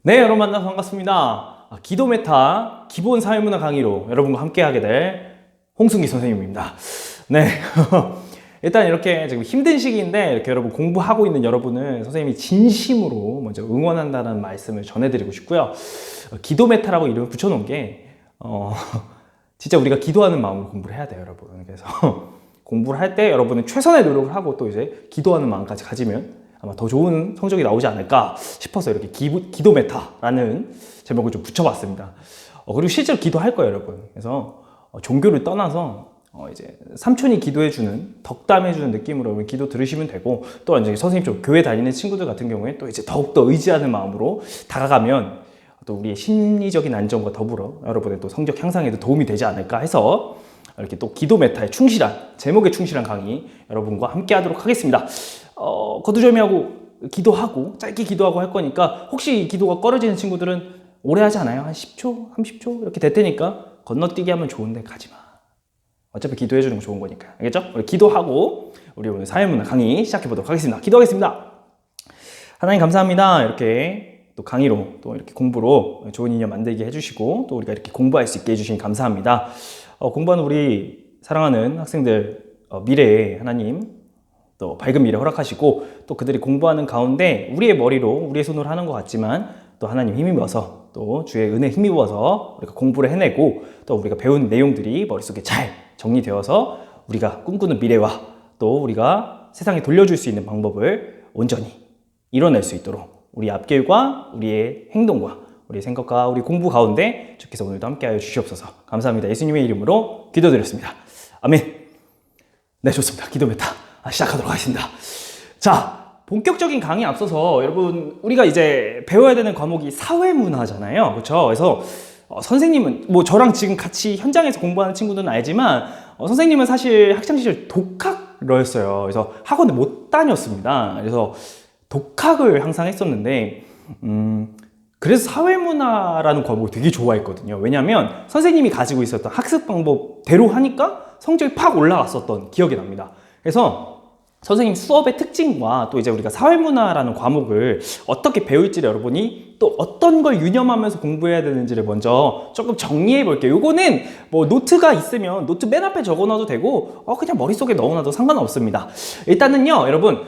네, 여러분 만나서 반갑습니다. 기도 메타 기본 사회문화 강의로 여러분과 함께하게 될 홍승기 선생님입니다. 네, 일단 이렇게 지금 힘든 시기인데 이렇게 여러분 공부하고 있는 여러분을 선생님이 진심으로 먼저 응원한다는 말씀을 전해드리고 싶고요. 기도 메타라고 이름을 붙여놓은 게 진짜 우리가 기도하는 마음으로 공부를 해야 돼요, 여러분. 그래서 공부를 할 때 여러분은 최선의 노력을 하고 또 이제 기도하는 마음까지 가지면 아마 더 좋은 성적이 나오지 않을까 싶어서 이렇게 기도 메타라는 제목을 좀 붙여봤습니다. 그리고 실제로 기도할 거예요, 여러분. 그래서 종교를 떠나서 이제 삼촌이 기도해주는, 덕담해주는 느낌으로 기도 들으시면 되고, 또 이제 선생님처럼 교회 다니는 친구들 같은 경우에 또 이제 더욱더 의지하는 마음으로 다가가면 또 우리의 심리적인 안정과 더불어 여러분의 또 성적 향상에도 도움이 되지 않을까 해서 이렇게 또 기도 메타에 충실한, 제목에 충실한 강의 여러분과 함께 하도록 하겠습니다. 거두절미하고 기도하고 짧게 기도하고 할 거니까 혹시 기도가 꺼려지는 친구들은 오래 하지 않아요? 한 10초, 30초 이렇게 될 테니까 건너뛰기 하면 좋은데 가지 마. 어차피 기도해 주는 거 좋은 거니까. 알겠죠? 우리 기도하고 우리 오늘 사회문화 강의 시작해 보도록 하겠습니다. 기도하겠습니다. 하나님 감사합니다. 이렇게 또 강의로 또 이렇게 공부로 좋은 인연 만들게 해주시고 또 우리가 이렇게 공부할 수 있게 해주시니 감사합니다. 공부하는 우리 사랑하는 학생들 미래에 하나님 또 밝은 미래 허락하시고 또 그들이 공부하는 가운데 우리의 머리로 우리의 손으로 하는 것 같지만 또 하나님 힘입어서 또 주의 은혜 힘입어서 우리가 공부를 해내고 또 우리가 배운 내용들이 머릿속에 잘 정리되어서 우리가 꿈꾸는 미래와 또 우리가 세상에 돌려줄 수 있는 방법을 온전히 이뤄낼 수 있도록 우리 앞길과 우리의 행동과 우리의 생각과 우리 공부 가운데 주께서 오늘도 함께하여 주시옵소서. 감사합니다. 예수님의 이름으로 기도드렸습니다. 아멘. 네, 좋습니다. 기도 메타 시작하도록 하겠습니다. 자, 본격적인 강의 앞서서 여러분 우리가 이제 배워야 되는 과목이 사회문화잖아요. 그렇죠? 그래서 선생님은 뭐 저랑 지금 같이 현장에서 공부하는 친구들은 알지만 선생님은 사실 학창시절 독학러였어요. 그래서 학원을 못 다녔습니다. 그래서 독학을 항상 했었는데 그래서 사회문화라는 과목을 되게 좋아했거든요. 왜냐하면 선생님이 가지고 있었던 학습 방법대로 하니까 성적이 팍 올라갔었던 기억이 납니다. 그래서 선생님 수업의 특징과 또 이제 우리가 사회문화라는 과목을 어떻게 배울지를 여러분이 또 어떤 걸 유념하면서 공부해야 되는지를 먼저 조금 정리해 볼게요. 요거는 뭐 노트가 있으면 노트 맨 앞에 적어 놔도 되고 그냥 머릿속에 넣어 놔도 상관없습니다. 일단은요, 여러분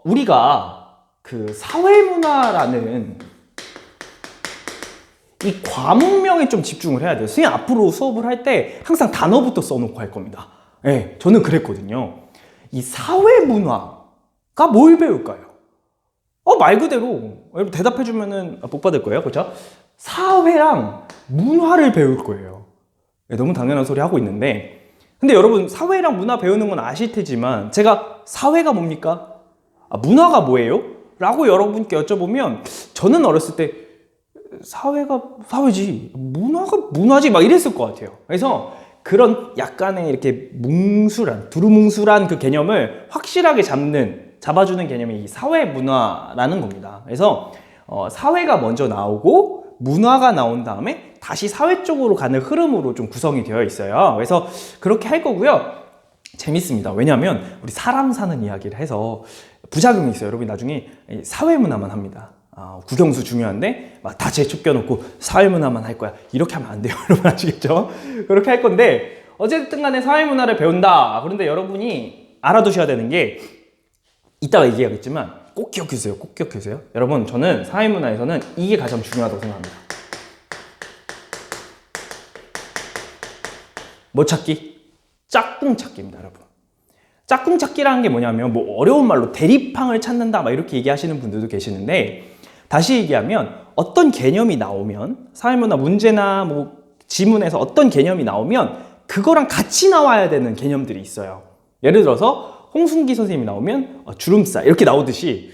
우리가 그 사회문화라는 이 과목명에 좀 집중을 해야 돼요. 선생님 앞으로 수업을 할 때 항상 단어부터 써놓고 할 겁니다. 네, 저는 그랬거든요. 이 사회문화가 뭘 배울까요? 말 그대로 여러분 대답해주면은 복 받을 거예요. 그렇죠? 사회랑 문화를 배울 거예요. 네, 너무 당연한 소리 하고 있는데 근데 여러분 사회랑 문화 배우는 건 아실 테지만 제가 사회가 뭡니까? 문화가 뭐예요? 라고 여러분께 여쭤보면 저는 어렸을 때 사회가 사회지, 문화가 문화지 막 이랬을 것 같아요. 그래서 그런 약간의 이렇게 두루뭉술한 그 개념을 확실하게 잡아주는 개념이 이 사회 문화라는 겁니다. 그래서 사회가 먼저 나오고 문화가 나온 다음에 다시 사회 쪽으로 가는 흐름으로 좀 구성이 되어 있어요. 그래서 그렇게 할 거고요. 재밌습니다. 왜냐하면 우리 사람 사는 이야기를 해서 부작용이 있어요. 여러분 나중에 사회 문화만 합니다. 국영수 중요한데 막 다 제쳐놓고 사회문화만 할 거야 이렇게 하면 안 돼요. 여러분 아시겠죠? 그렇게 할 건데 어쨌든 간에 사회문화를 배운다. 그런데 여러분이 알아두셔야 되는 게 이따가 얘기하겠지만 꼭 기억해주세요. 꼭 기억해주세요. 여러분 저는 사회문화에서는 이게 가장 중요하다고 생각합니다. 뭐 찾기? 짝꿍 찾기입니다. 여러분 짝꿍 찾기라는 게 뭐냐면 뭐 어려운 말로 대립항을 찾는다 막 이렇게 얘기하시는 분들도 계시는데 다시 얘기하면 어떤 개념이 나오면 사회문화 문제나 뭐 지문에서 어떤 개념이 나오면 그거랑 같이 나와야 되는 개념들이 있어요. 예를 들어서 홍순기 선생님이 나오면 주름살 이렇게 나오듯이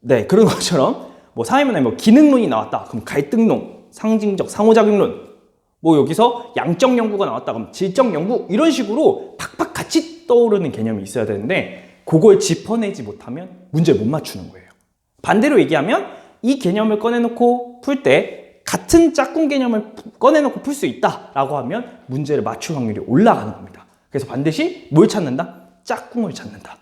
네 그런 것처럼 뭐 사회문화에 뭐 기능론이 나왔다 그럼 갈등론, 상징적 상호작용론 뭐 여기서 양적 연구가 나왔다 그럼 질적 연구 이런 식으로 팍팍 같이 떠오르는 개념이 있어야 되는데 그걸 짚어내지 못하면 문제를 못 맞추는 거예요. 반대로 얘기하면 이 개념을 꺼내놓고 풀 때 같은 짝꿍 개념을 꺼내놓고 풀 수 있다라고 하면 문제를 맞출 확률이 올라가는 겁니다. 그래서 반드시 뭘 찾는다? 짝꿍을 찾는다.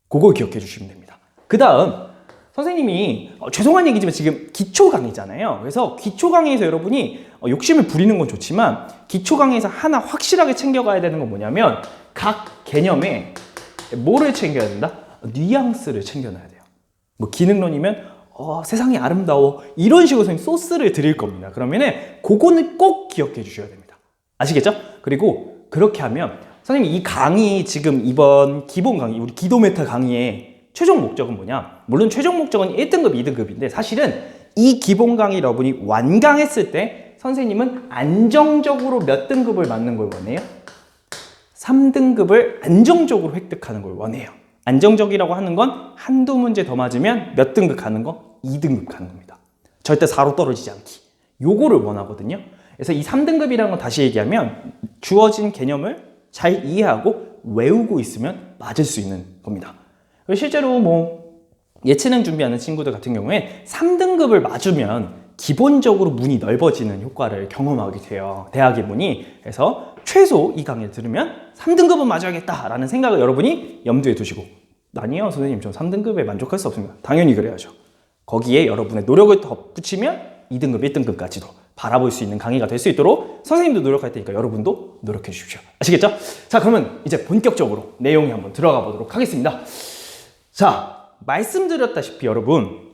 그걸 기억해 주시면 됩니다. 그 다음 선생님이 죄송한 얘기지만 지금 기초 강의잖아요. 그래서 기초 강의에서 여러분이 욕심을 부리는 건 좋지만 기초 강의에서 하나 확실하게 챙겨가야 되는 건 뭐냐면 각 개념에 뭐를 챙겨야 된다? 뉘앙스를 챙겨놔야 돼요. 뭐 기능론이면 세상이 아름다워 이런 식으로 선생님 소스를 드릴 겁니다. 그러면은 그거는 꼭 기억해 주셔야 됩니다. 아시겠죠? 그리고 그렇게 하면 선생님 이 강의 지금 이번 기본 강의 우리 기도 메타 강의의 최종 목적은 뭐냐? 물론 최종 목적은 1등급, 2등급인데 사실은 이 기본 강의 여러분이 완강했을 때 선생님은 안정적으로 몇 등급을 맞는 걸 원해요? 3등급을 안정적으로 획득하는 걸 원해요. 안정적이라고 하는 건 한두 문제 더 맞으면 몇 등급 가는 거? 2등급 가는 겁니다. 절대 4로 떨어지지 않기. 요거를 원하거든요. 그래서 이 3등급이라는 건 다시 얘기하면 주어진 개념을 잘 이해하고 외우고 있으면 맞을 수 있는 겁니다. 실제로 뭐 예체능 준비하는 친구들 같은 경우에 3등급을 맞으면 기본적으로 문이 넓어지는 효과를 경험하게 돼요. 대학의 문이. 그래서 최소 이 강의를 들으면 3등급은 맞아야겠다라는 생각을 여러분이 염두에 두시고 아니요 선생님 전 3등급에 만족할 수 없습니다. 당연히 그래야죠. 거기에 여러분의 노력을 덧붙이면 2등급, 1등급까지도 바라볼 수 있는 강의가 될 수 있도록 선생님도 노력할 테니까 여러분도 노력해 주십시오. 아시겠죠? 자 그러면 이제 본격적으로 내용에 한번 들어가 보도록 하겠습니다. 자 말씀드렸다시피 여러분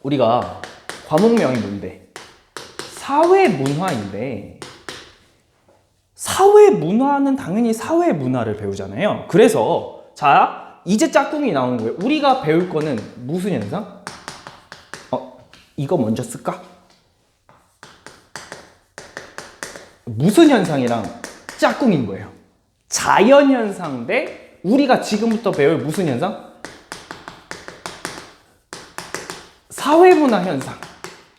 우리가 과목명이 뭔데? 사회문화인데 사회문화는 당연히 사회문화를 배우잖아요. 그래서 자 이제 짝꿍이 나오는 거예요. 우리가 배울 거는 무슨 현상? 이거 먼저 쓸까? 무슨 현상이랑 짝꿍인 거예요? 자연현상 대 우리가 지금부터 배울 무슨 현상? 사회문화 현상.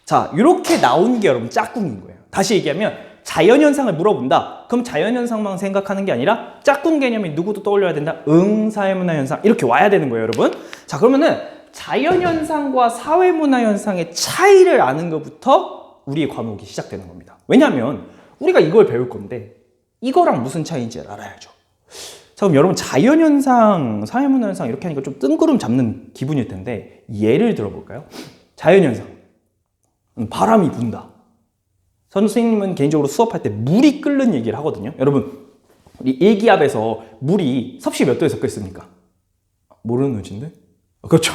자, 이렇게 나온 게 여러분 짝꿍인 거예요. 다시 얘기하면 자연현상을 물어본다. 그럼 자연현상만 생각하는 게 아니라 짝꿍 개념이 누구도 떠올려야 된다. 사회문화 현상. 이렇게 와야 되는 거예요, 여러분. 자, 그러면은 자연현상과 사회문화 현상의 차이를 아는 것부터 우리의 과목이 시작되는 겁니다. 왜냐하면 우리가 이걸 배울 건데 이거랑 무슨 차이인지 알아야죠. 자, 그럼 여러분 자연현상, 사회문화현상 이렇게 하니까 좀 뜬구름 잡는 기분일 텐데 예를 들어볼까요? 자연현상. 바람이 분다. 선생님은 개인적으로 수업할 때 물이 끓는 얘기를 하거든요. 여러분 우리 일기압에서 물이 섭씨 몇 도에서 끓습니까? 모르는 눈치인데? 그렇죠.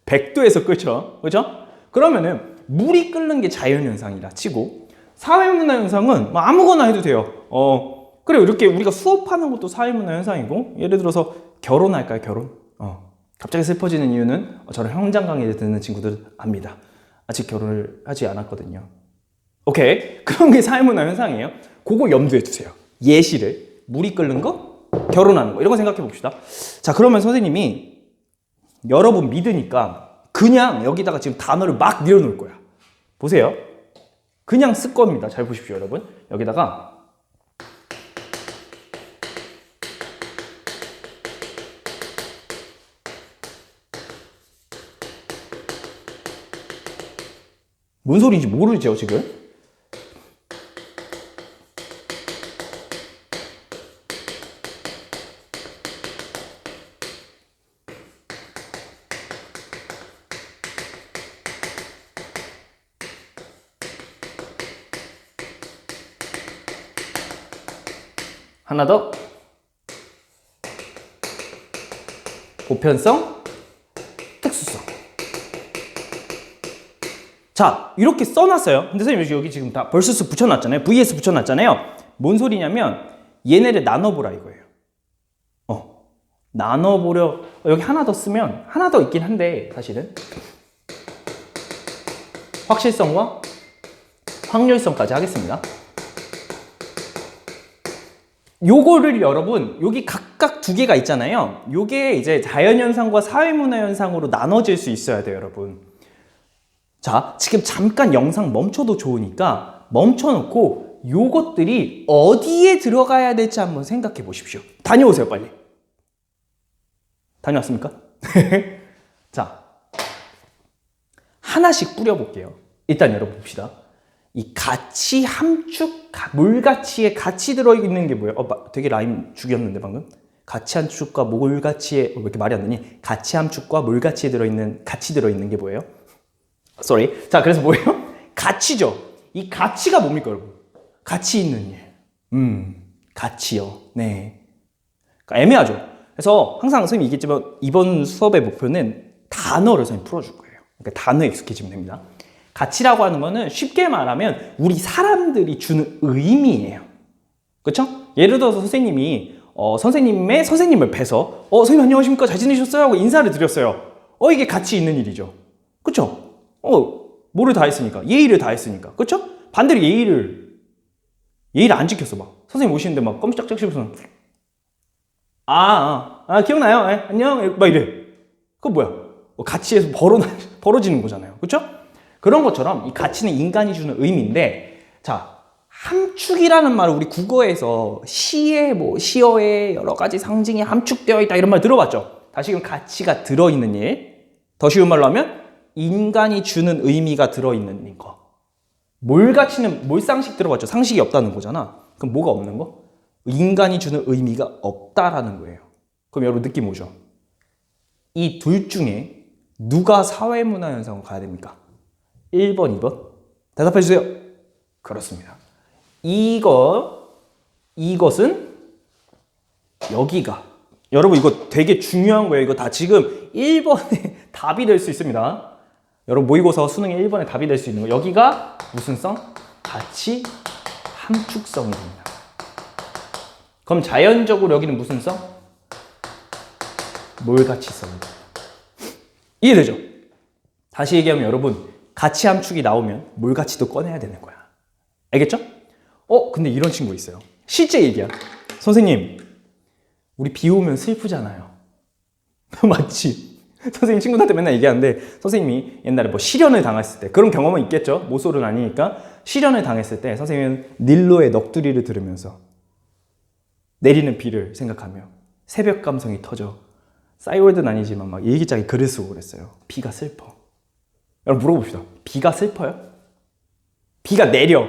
100도에서 끓죠. 그렇죠? 그러면은 물이 끓는 게 자연현상이라 치고 사회문화현상은 뭐 아무거나 해도 돼요. 그래 이렇게 우리가 수업하는 것도 사회문화현상이고 예를 들어서 결혼할까요? 결혼? 갑자기 슬퍼지는 이유는 저는 현장 강의를 듣는 친구들 압니다. 아직 결혼을 하지 않았거든요. 오케이. 그런 게 사회문화현상이에요. 그거 염두에 두세요. 예시를. 물이 끓는 거, 결혼하는 거. 이런 거 생각해 봅시다. 자, 그러면 선생님이 여러분 믿으니까 그냥 여기다가 지금 단어를 막 늘어놓을 거야. 보세요. 그냥 쓸 겁니다. 잘 보십시오, 여러분. 여기다가 뭔 소리인지 모르죠, 지금? 하나 더. 보편성, 특수성. 자, 이렇게 써놨어요. 근데 선생님 여기 지금 다 vs 붙여놨잖아요. vs 붙여놨잖아요. 뭔 소리냐면 얘네를 나눠보라 이거예요. 나눠보려. 여기 하나 더 쓰면 하나 더 있긴 한데 사실은 확실성과 확률성까지 하겠습니다. 요거를 여러분 여기 각각 두 개가 있잖아요. 요게 이제 자연현상과 사회문화현상으로 나눠질 수 있어야 돼요, 여러분. 자, 지금 잠깐 영상 멈춰도 좋으니까 멈춰놓고 요것들이 어디에 들어가야 될지 한번 생각해 보십시오. 다녀오세요, 빨리. 다녀왔습니까? 자, 하나씩 뿌려볼게요. 일단 여러분 봅시다. 이 가치 함축, 물가치에 같이 들어있는 게 뭐예요? 되게 라임 죽였는데 방금? 가치 함축과 몰가치에 왜 이렇게 말이 안 되니? 가치 함축과 몰가치에 같이 들어있는 게 뭐예요? sorry. 자, 그래서 뭐예요? 가치죠. 이 가치가 뭡니까, 여러분? 가치 있는 일. 가치요. 네. 그러니까 애매하죠. 그래서 항상 선생님이 얘기했지만 이번 수업의 목표는 단어를 선생님 풀어줄 거예요. 그러니까 단어에 익숙해지면 됩니다. 가치라고 하는 거는 쉽게 말하면 우리 사람들이 주는 의미예요. 그렇죠? 예를 들어서 선생님이 선생님을 뵈서 선생님 안녕하십니까? 잘 지내셨어요? 하고 인사를 드렸어요. 이게 가치 있는 일이죠. 그렇죠? 뭐를 다 했으니까. 예의를 다 했으니까. 그렇죠? 반대로 예의를 안 지켰어. 막 선생님 오시는데 막 껌짝짝 씹으면서 기억나요? 네, 안녕. 막 이래. 그거 뭐야? 가치에서 벌어지는 거잖아요. 그렇죠? 그런 것처럼 이 가치는 인간이 주는 의미인데, 자, 함축이라는 말을 우리 국어에서 시어에 여러 가지 상징이 함축되어 있다 이런 말 들어봤죠? 다시금 가치가 들어있는 일. 더 쉬운 말로 하면 인간이 주는 의미가 들어있는 거. 몰가치는 몰상식 들어봤죠? 상식이 없다는 거잖아. 그럼 뭐가 없는 거? 인간이 주는 의미가 없다라는 거예요. 그럼 여러분 느낌 오죠? 이 둘 중에 누가 사회문화현상으로 가야 됩니까? 1번, 2번? 대답해 주세요. 그렇습니다. 이것은 여기가. 여러분 이거 되게 중요한 거예요. 이거 다 지금 1번에 답이 될 수 있습니다. 여러분 모의고사 수능에 1번에 답이 될 수 있는 거. 여기가 무슨 성? 가치 함축성이 됩니다. 그럼 자연적으로 여기는 무슨 성? 몰가치성입니다. 이해되죠? 다시 얘기하면 여러분 가치 함축이 나오면 몰가치도 꺼내야 되는 거야. 알겠죠? 근데 이런 친구 있어요. 실제 얘기야. 선생님, 우리 비 오면 슬프잖아요. 맞지? 선생님 친구들한테 맨날 얘기하는데, 선생님이 옛날에 뭐 실연을 당했을 때, 그런 경험은 있겠죠? 모쏠은 아니니까. 실연을 당했을 때 선생님은 닐로의 넋두리를 들으면서 내리는 비를 생각하며 새벽 감성이 터져 싸이월드는 아니지만 막 일기장에 글을 쓰고 그랬어요. 비가 슬퍼. 여러분 물어봅시다. 비가 슬퍼요? 비가 내려.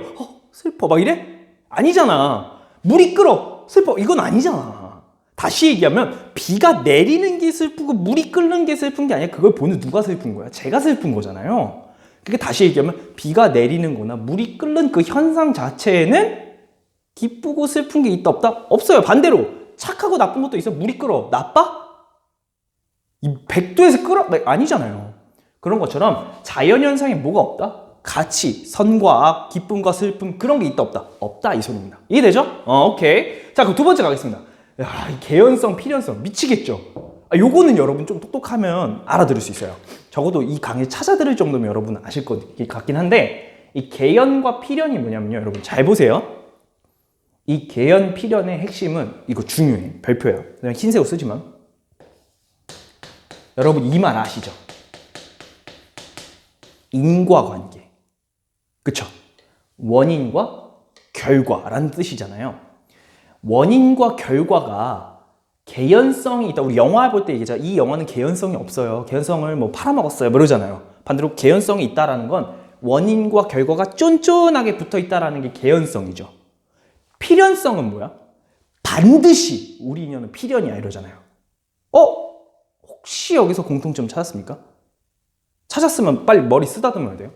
슬퍼. 막 이래? 아니잖아. 물이 끓어. 슬퍼. 이건 아니잖아. 다시 얘기하면 비가 내리는 게 슬프고 물이 끓는 게 슬픈 게 아니라 그걸 보는 누가 슬픈 거야? 제가 슬픈 거잖아요. 그러니까 다시 얘기하면 비가 내리는 거나 물이 끓는 그 현상 자체에는 기쁘고 슬픈 게 있다 없다? 없어요. 반대로 착하고 나쁜 것도 있어. 물이 끓어. 나빠? 이 100도에서 끓어? 아니잖아요. 그런 것처럼 자연현상에 뭐가 없다? 가치, 선과 악, 기쁨과 슬픔 그런 게 있다 없다? 없다 이 소리입니다. 이해되죠? 오케이. 자 그럼 두 번째 가겠습니다. 야, 이 개연성, 필연성 미치겠죠? 요거는 여러분 좀 똑똑하면 알아들을 수 있어요. 적어도 이 강의 찾아 들을 정도면 여러분은 아실 것 같긴 한데, 이 개연과 필연이 뭐냐면요. 여러분 잘 보세요. 이 개연, 필연의 핵심은 이거 중요해. 별표예요. 그냥 흰색으로 쓰지만. 여러분 이 말 아시죠? 인과관계. 그쵸? 원인과 결과라는 뜻이잖아요. 원인과 결과가 개연성이 있다. 우리 영화 볼 때 얘기하자. 이 영화는 개연성이 없어요. 개연성을 뭐 팔아먹었어요. 그러잖아요. 반대로 개연성이 있다라는 건 원인과 결과가 쫀쫀하게 붙어 있다라는 게 개연성이죠. 필연성은 뭐야? 반드시 우리 인연은 필연이야 이러잖아요. 혹시 여기서 공통점 찾았습니까? 찾았으면 빨리 머리 쓰다듬어야 돼요.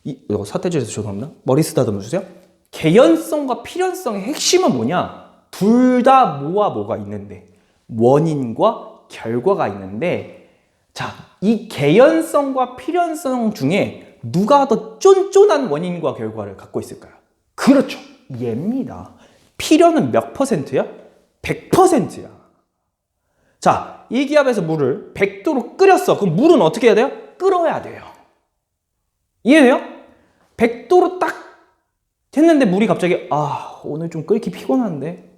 이거 사태질에서 죄송합니다. 머리 쓰다듬어 주세요. 개연성과 필연성의 핵심은 뭐냐? 둘 다 뭐와 뭐가 있는데 원인과 결과가 있는데, 자, 이 개연성과 필연성 중에 누가 더 쫀쫀한 원인과 결과를 갖고 있을까요? 그렇죠. 얘입니다. 필연은 몇 %야? 100%야. 자, 이 기압에서 물을 100도로 끓였어. 그럼 물은 어떻게 해야 돼요? 끓어야 돼요. 이해돼요? 100도로 딱 했는데 물이 갑자기 오늘 좀 끓기 피곤한데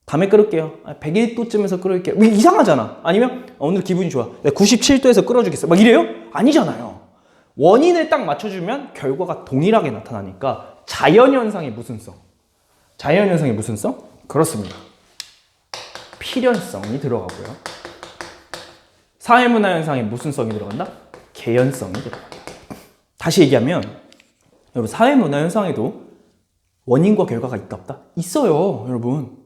다음에 끓을게요. 101도쯤에서 끓일게요. 이상하잖아. 아니면 오늘 기분이 좋아. 내가 97도에서 끓여주겠어. 막 이래요? 아니잖아요. 원인을 딱 맞춰주면 결과가 동일하게 나타나니까 자연현상의 무슨 성? 자연현상의 무슨 성? 그렇습니다. 필연성이 들어가고요. 사회문화현상에 무슨 성이 들어간다? 개연성이 들어간다. 다시 얘기하면 여러분 사회문화현상에도 원인과 결과가 있다 없다? 있어요 여러분.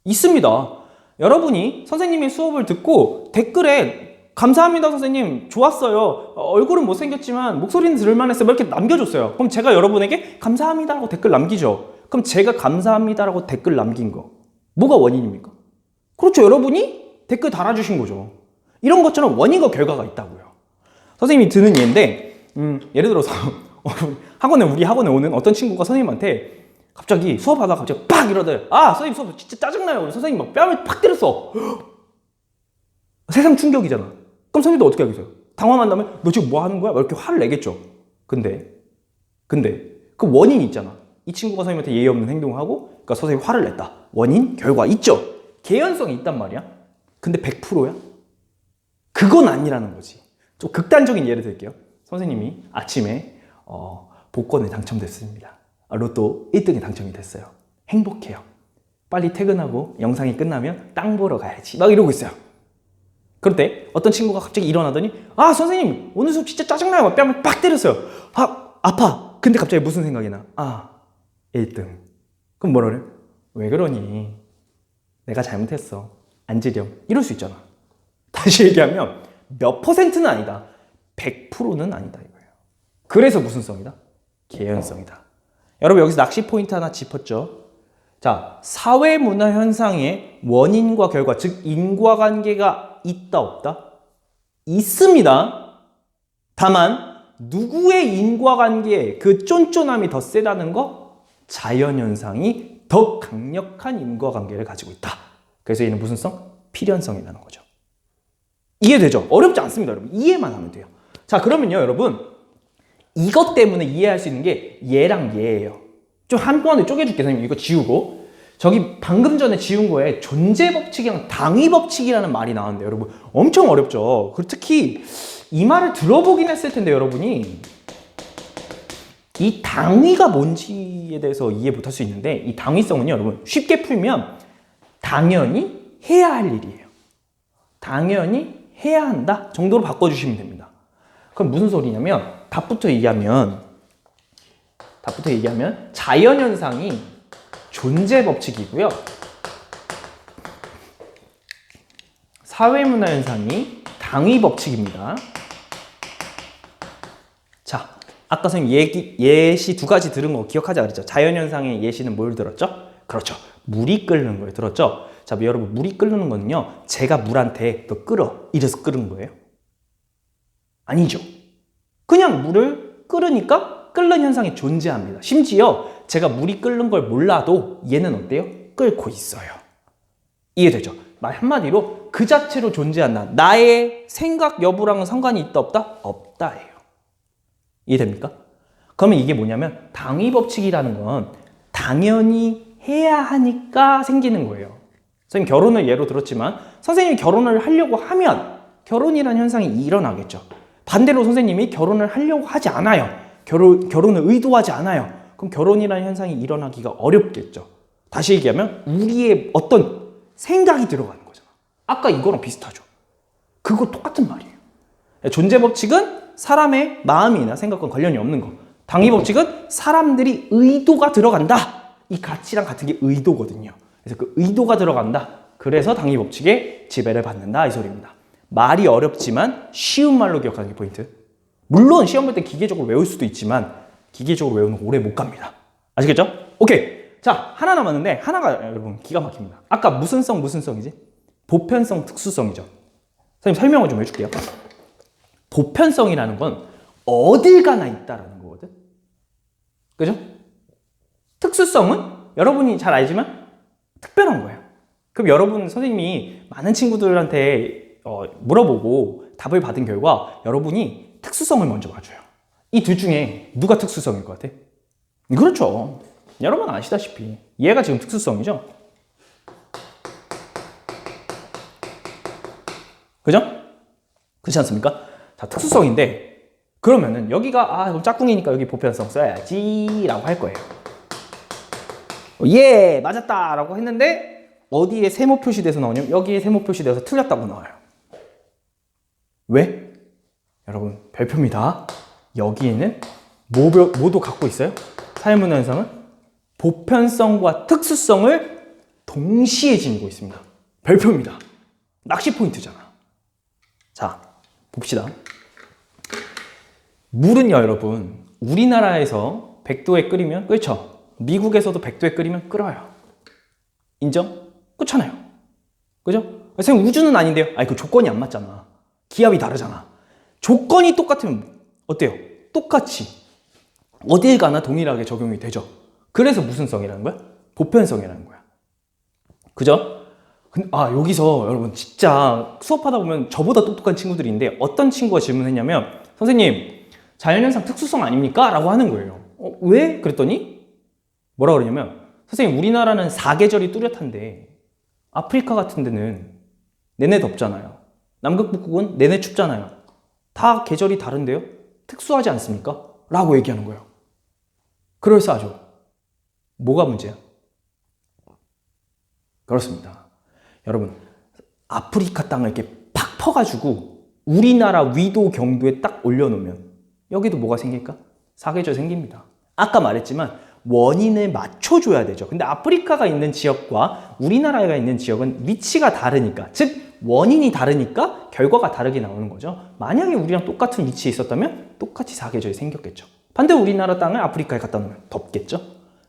있습니다. 여러분이 선생님의 수업을 듣고 댓글에 감사합니다 선생님 좋았어요 얼굴은 못생겼지만 목소리는 들을만했어요 이렇게 남겨줬어요. 그럼 제가 여러분에게 감사합니다라고 댓글 남기죠. 그럼 제가 감사합니다라고 댓글 남긴 거 뭐가 원인입니까? 그렇죠. 여러분이 댓글 달아주신 거죠. 이런 것처럼 원인과 결과가 있다고요. 선생님이 드는 예인데 예를 들어서 우리 학원에 오는 어떤 친구가 선생님한테 갑자기 수업하다가 갑자기 빡 이러더래. 아 선생님 수업 진짜 짜증나요. 선생님 막 뺨을 팍 때렸어. 세상 충격이잖아. 그럼 선생님도 어떻게 하겠어요? 당황한 다음에 너 지금 뭐 하는 거야? 막 이렇게 화를 내겠죠. 근데 그 원인이 있잖아. 이 친구가 선생님한테 예의 없는 행동을 하고 그러니까 선생님이 화를 냈다. 원인, 결과 있죠. 개연성이 있단 말이야. 근데 100%야? 그건 아니라는 거지. 좀 극단적인 예를 들게요. 선생님이 아침에 복권에 당첨됐습니다. 로또 1등에 당첨이 됐어요. 행복해요. 빨리 퇴근하고 영상이 끝나면 땅 보러 가야지. 막 이러고 있어요. 그럴 때 어떤 친구가 갑자기 일어나더니 아 선생님 오늘 수업 진짜 짜증나요. 막 뺨을 빡 때렸어요. 아 아파. 근데 갑자기 무슨 생각이 나? 아 1등. 그럼 뭐라 그래? 왜 그러니? 내가 잘못했어. 앉으렴. 이럴 수 있잖아. 다시 얘기하면 몇 퍼센트는 아니다. 100%는 아니다 이거예요. 그래서 무슨 성이다? 개연성이다. 여러분 여기서 낚시 포인트 하나 짚었죠? 자, 사회 문화 현상의 원인과 결과, 즉 인과관계가 있다 없다? 있습니다. 다만 누구의 인과관계에 그 쫀쫀함이 더 세다는 거? 자연현상이 더 강력한 인과관계를 가지고 있다. 그래서 얘는 무슨 성? 필연성이라는 거죠. 이해되죠? 어렵지 않습니다, 여러분. 이해만 하면 돼요. 자, 그러면요, 여러분. 이것 때문에 이해할 수 있는 게 얘랑 얘예요. 좀 한꺼번에 쪼개줄게요, 선생님. 이거 지우고. 저기 방금 전에 지운 거에 존재 법칙이랑 당위 법칙이라는 말이 나왔는데, 여러분. 엄청 어렵죠? 그리고 특히 이 말을 들어보긴 했을 텐데, 여러분이. 이 당위가 뭔지에 대해서 이해 못할 수 있는데, 이 당위성은요, 여러분. 쉽게 풀면 당연히 해야 할 일이에요. 당연히 해야 한다 정도로 바꿔주시면 됩니다. 그럼 무슨 소리냐면 답부터 얘기하면 자연현상이 존재 법칙이고요. 사회문화현상이 당위 법칙입니다. 자, 아까 선생님 예시 두 가지 들은 거 기억하자 그랬죠? 자연현상의 예시는 뭘 들었죠? 그렇죠. 물이 끓는 거예요. 들었죠? 자, 여러분 물이 끓는 거는요. 제가 물한테 너 끓어. 이래서 끓은 거예요? 아니죠. 그냥 물을 끓으니까 끓는 현상이 존재합니다. 심지어 제가 물이 끓는 걸 몰라도 얘는 어때요? 끓고 있어요. 이해되죠? 말 한마디로 그 자체로 존재한다. 나의 생각 여부랑은 상관이 있다 없다? 없다예요. 이해됩니까? 그러면 이게 뭐냐면 당위 법칙이라는 건 당연히 해야 하니까 생기는 거예요. 선생님 결혼을 예로 들었지만 선생님이 결혼을 하려고 하면 결혼이라는 현상이 일어나겠죠. 반대로 선생님이 결혼을 하려고 하지 않아요. 결혼을 의도하지 않아요. 그럼 결혼이라는 현상이 일어나기가 어렵겠죠. 다시 얘기하면 우리의 어떤 생각이 들어가는 거잖아. 아까 이거랑 비슷하죠. 그거 똑같은 말이에요. 존재 법칙은 사람의 마음이나 생각과 관련이 없는 거. 당위 법칙은 사람들이 의도가 들어간다. 이 가치랑 같은 게 의도거든요. 그래서 그 의도가 들어간다. 그래서 당위 법칙에 지배를 받는다 이 소리입니다. 말이 어렵지만 쉬운 말로 기억하는 게 포인트. 물론 시험 볼 때 기계적으로 외울 수도 있지만 기계적으로 외우는 거 오래 못 갑니다. 아시겠죠? 오케이. 자, 하나 남았는데 하나가 여러분 기가 막힙니다. 아까 무슨 성이지? 보편성, 특수성이죠. 선생님 설명을 좀 해줄게요. 보편성이라는 건 어딜 가나 있다라는 거거든. 그죠? 특수성은 여러분이 잘 알지만 특별한 거예요. 그럼 여러분 선생님이 많은 친구들한테 물어보고 답을 받은 결과 여러분이 특수성을 먼저 봐줘요. 이 둘 중에 누가 특수성일 것 같아? 그렇죠. 여러분 아시다시피 얘가 지금 특수성이죠. 그죠? 그렇지 않습니까? 자, 특수성인데 그러면은 여기가 그럼 짝꿍이니까 여기 보편성 써야지 라고 할 거예요. 예, 맞았다 라고 했는데 어디에 세모 표시돼서 나오냐면 여기에 세모 표시돼서 틀렸다고 나와요. 왜? 여러분 별표입니다. 여기에는 뭐도 갖고 있어요? 사회문화 현상은 보편성과 특수성을 동시에 지니고 있습니다. 별표입니다. 낚시 포인트잖아. 자, 봅시다. 물은요, 여러분, 우리나라에서 100도에 끓이면 끓죠. 미국에서도 100도에 끓이면 끓어요. 인정? 그렇잖아요. 그죠? 선생님, 우주는 아닌데요. 아니, 그 조건이 안 맞잖아. 기압이 다르잖아. 조건이 똑같으면 어때요? 똑같이 어딜 가나 동일하게 적용이 되죠. 그래서 무슨 성이라는 거야? 보편성이라는 거야. 그죠? 여기서 여러분 진짜 수업하다 보면 저보다 똑똑한 친구들이 있는데 어떤 친구가 질문했냐면 선생님, 자연현상 특수성 아닙니까? 라고 하는 거예요. 왜? 그랬더니 뭐라 그러냐면 선생님, 우리나라는 사계절이 뚜렷한데 아프리카 같은 데는 내내 덥잖아요. 남극 북극은 내내 춥잖아요. 다 계절이 다른데요? 특수하지 않습니까? 라고 얘기하는 거예요. 그럴싸하죠. 뭐가 문제야? 그렇습니다. 여러분, 아프리카 땅을 이렇게 팍 퍼가지고 우리나라 위도 경도에 딱 올려놓으면 여기도 뭐가 생길까? 사계절 생깁니다. 아까 말했지만 원인을 맞춰줘야 되죠. 근데 아프리카가 있는 지역과 우리나라가 있는 지역은 위치가 다르니까, 즉 원인이 다르니까 결과가 다르게 나오는 거죠. 만약에 우리랑 똑같은 위치에 있었다면 똑같이 사계절이 생겼겠죠. 반대 우리나라 땅을 아프리카에 갖다 놓으면 덥겠죠.